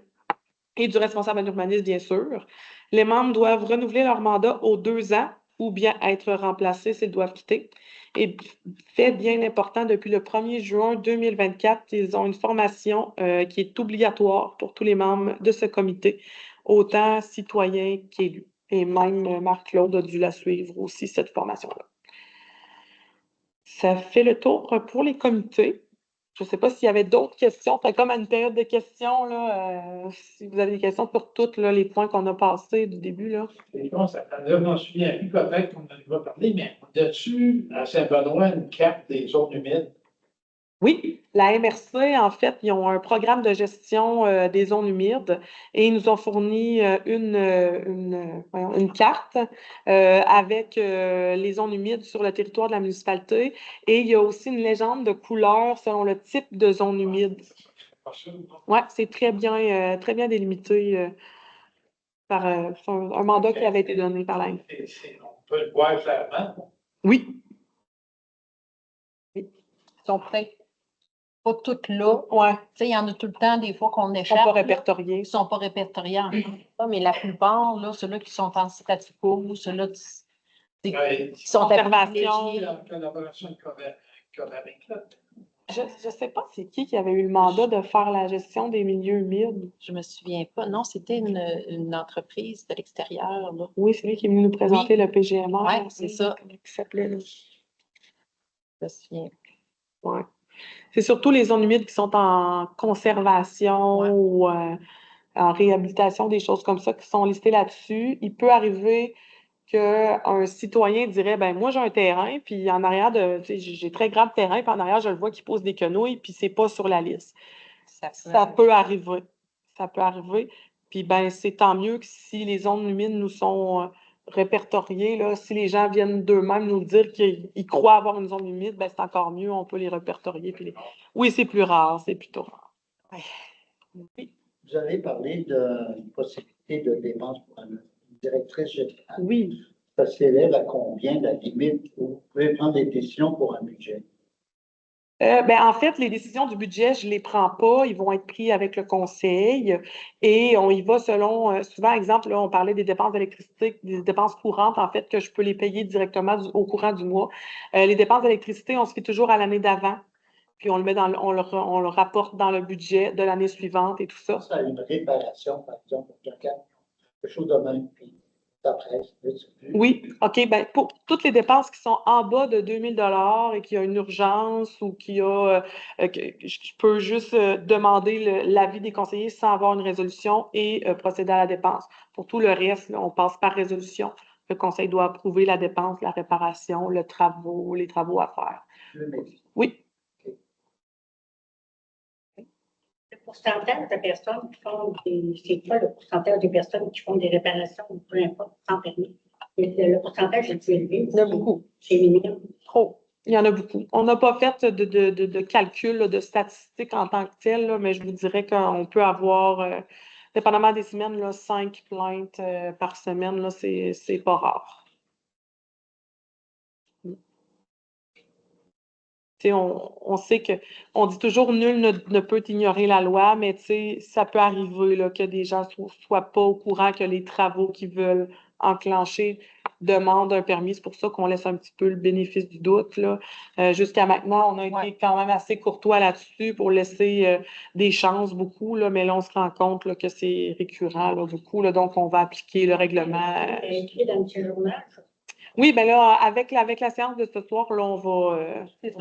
et du responsable en urbanisme, bien sûr. Les membres doivent renouveler leur mandat aux 2 ans ou bien être remplacés s'ils doivent quitter. Et fait bien important, depuis le 1er juin 2024, ils ont une formation qui est obligatoire pour tous les membres de ce comité, autant citoyens qu'élus. Et même Marc-Claude a dû la suivre aussi, cette formation-là. Ça fait le tour pour les comités. Je ne sais pas s'il y avait d'autres questions. C'est comme à une période de questions, là, si vous avez des questions sur tous les points qu'on a passés du début. Là. Et bon, ça je m'en souviens plus, peut-être qu'on en a déjà parlé, mais on a-tu à Saint-Benoît une carte des zones humides? Oui, la MRC, en fait, ils ont un programme de gestion des zones humides et ils nous ont fourni une carte avec les zones humides sur le territoire de la municipalité. Et il y a aussi une légende de couleur selon le type de zone humide. Oui, c'est très bien délimité par un mandat qui avait été donné par la MRC. On peut le voir clairement. Oui. Ils sont peut-être pas toutes là. Ouais. Tu sais, il y en a tout le temps, des fois, qu'on Ils ne échappe. sont pas répertoriés. Ils ne sont pas répertoriés en ça, mais la plupart, là, ceux-là qui sont en statu quo, ceux-là qui sont Conservation. privilégiés. En collaboration avec là. Je ne sais pas c'est qui avait eu le mandat de faire la gestion des milieux humides. Je me souviens pas. Non, c'était une entreprise de l'extérieur, là. Oui, c'est lui qui est venu nous présenter le PGMR. Oui, c'est ça. Comment il s'appelait, là? Je me souviens. Ouais. C'est surtout les zones humides qui sont en conservation ou en réhabilitation, des choses comme ça qui sont listées là-dessus. Il peut arriver qu'un citoyen dirait, ben moi j'ai un terrain, puis en arrière j'ai très grand terrain, puis en arrière je le vois qui pose des quenouilles, puis c'est pas sur la liste. Ça peut arriver. Ça peut arriver. Puis ben c'est tant mieux que si les zones humides nous sont répertoriées, là, si les gens viennent d'eux-mêmes nous dire qu'ils croient avoir une zone humide, ben c'est encore mieux, on peut les répertorier. Oui, c'est plus rare, c'est plutôt rare. Oui. Vous avez parlé d'une possibilité de dépense pour une directrice générale. Oui. Ça s'élève à combien la limite où vous pouvez prendre des décisions pour un budget? En fait, les décisions du budget, je ne les prends pas. Ils vont être pris avec le conseil et on y va selon, souvent, exemple, là, on parlait des dépenses d'électricité, des dépenses courantes, en fait, que je peux les payer directement au courant du mois. Les dépenses d'électricité, on se fait toujours à l'année d'avant, puis on le met on le rapporte dans le budget de l'année suivante et tout ça. Ça a une réparation, par exemple, d'un camion, quelque chose de même, puis ça presse. Oui, OK. Ben, pour toutes les dépenses qui sont en bas de 2000 et qu'il y a une urgence ou qu'il y a, que je peux juste demander l'avis des conseillers sans avoir une résolution et procéder à la dépense. Pour tout le reste, là, on passe par résolution. Le conseil doit approuver la dépense, la réparation, les travaux à faire. Oui. Le pourcentage de personnes qui font c'est quoi le pourcentage de personnes qui font des réparations ou peu importe, sans permis? Le pourcentage est élevé. Il y en a beaucoup. C'est minime. Trop. Il y en a beaucoup. On n'a pas fait de calcul, là, de statistiques en tant que tel, là, mais je vous dirais qu'on peut avoir, dépendamment des semaines, là, 5 plaintes par semaine, là, c'est pas rare. On sait on dit toujours nul ne peut ignorer la loi, mais ça peut arriver là, que des gens soient pas au courant que les travaux qu'ils veulent enclencher demandent un permis. C'est pour ça qu'on laisse un petit peu le bénéfice du doute, là. Jusqu'à maintenant, on a été quand même assez courtois là-dessus pour laisser des chances beaucoup, là, mais là, on se rend compte là, que c'est récurrent là, beaucoup, là, donc on va appliquer le règlement. Écrit dans le journal. Oui, ben là, avec la séance de ce soir, là, on va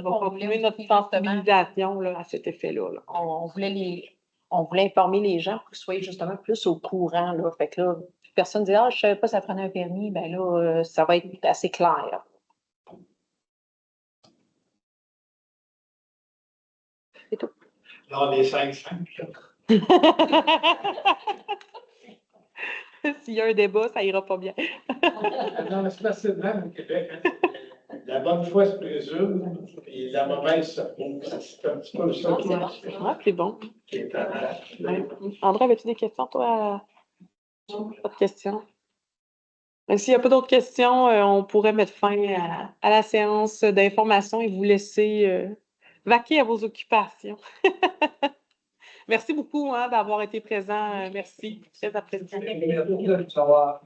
continuer notre sensibilisation là, à cet effet-là. Là. On voulait informer les gens pour qu'ils soient justement plus au courant, là. Fait que là, personne ne dit, ah, je ne savais pas ça prenait un permis. Ben là, ça va être assez clair. C'est tout. Là, on est 5-5. S'il y a un débat, ça ira pas bien. Non, mais c'est facilement au Québec. Hein. La bonne foi se présume, et la mauvaise se prouve. C'est un petit peu ça C'est bon. qui est à André, avais-tu des questions, toi? Pas de questions? S'il n'y a pas d'autres questions, on pourrait mettre fin à la séance d'information et vous laisser vaquer à vos occupations. Merci beaucoup d'avoir été présent. Merci. Très apprécié. Merci de savoir.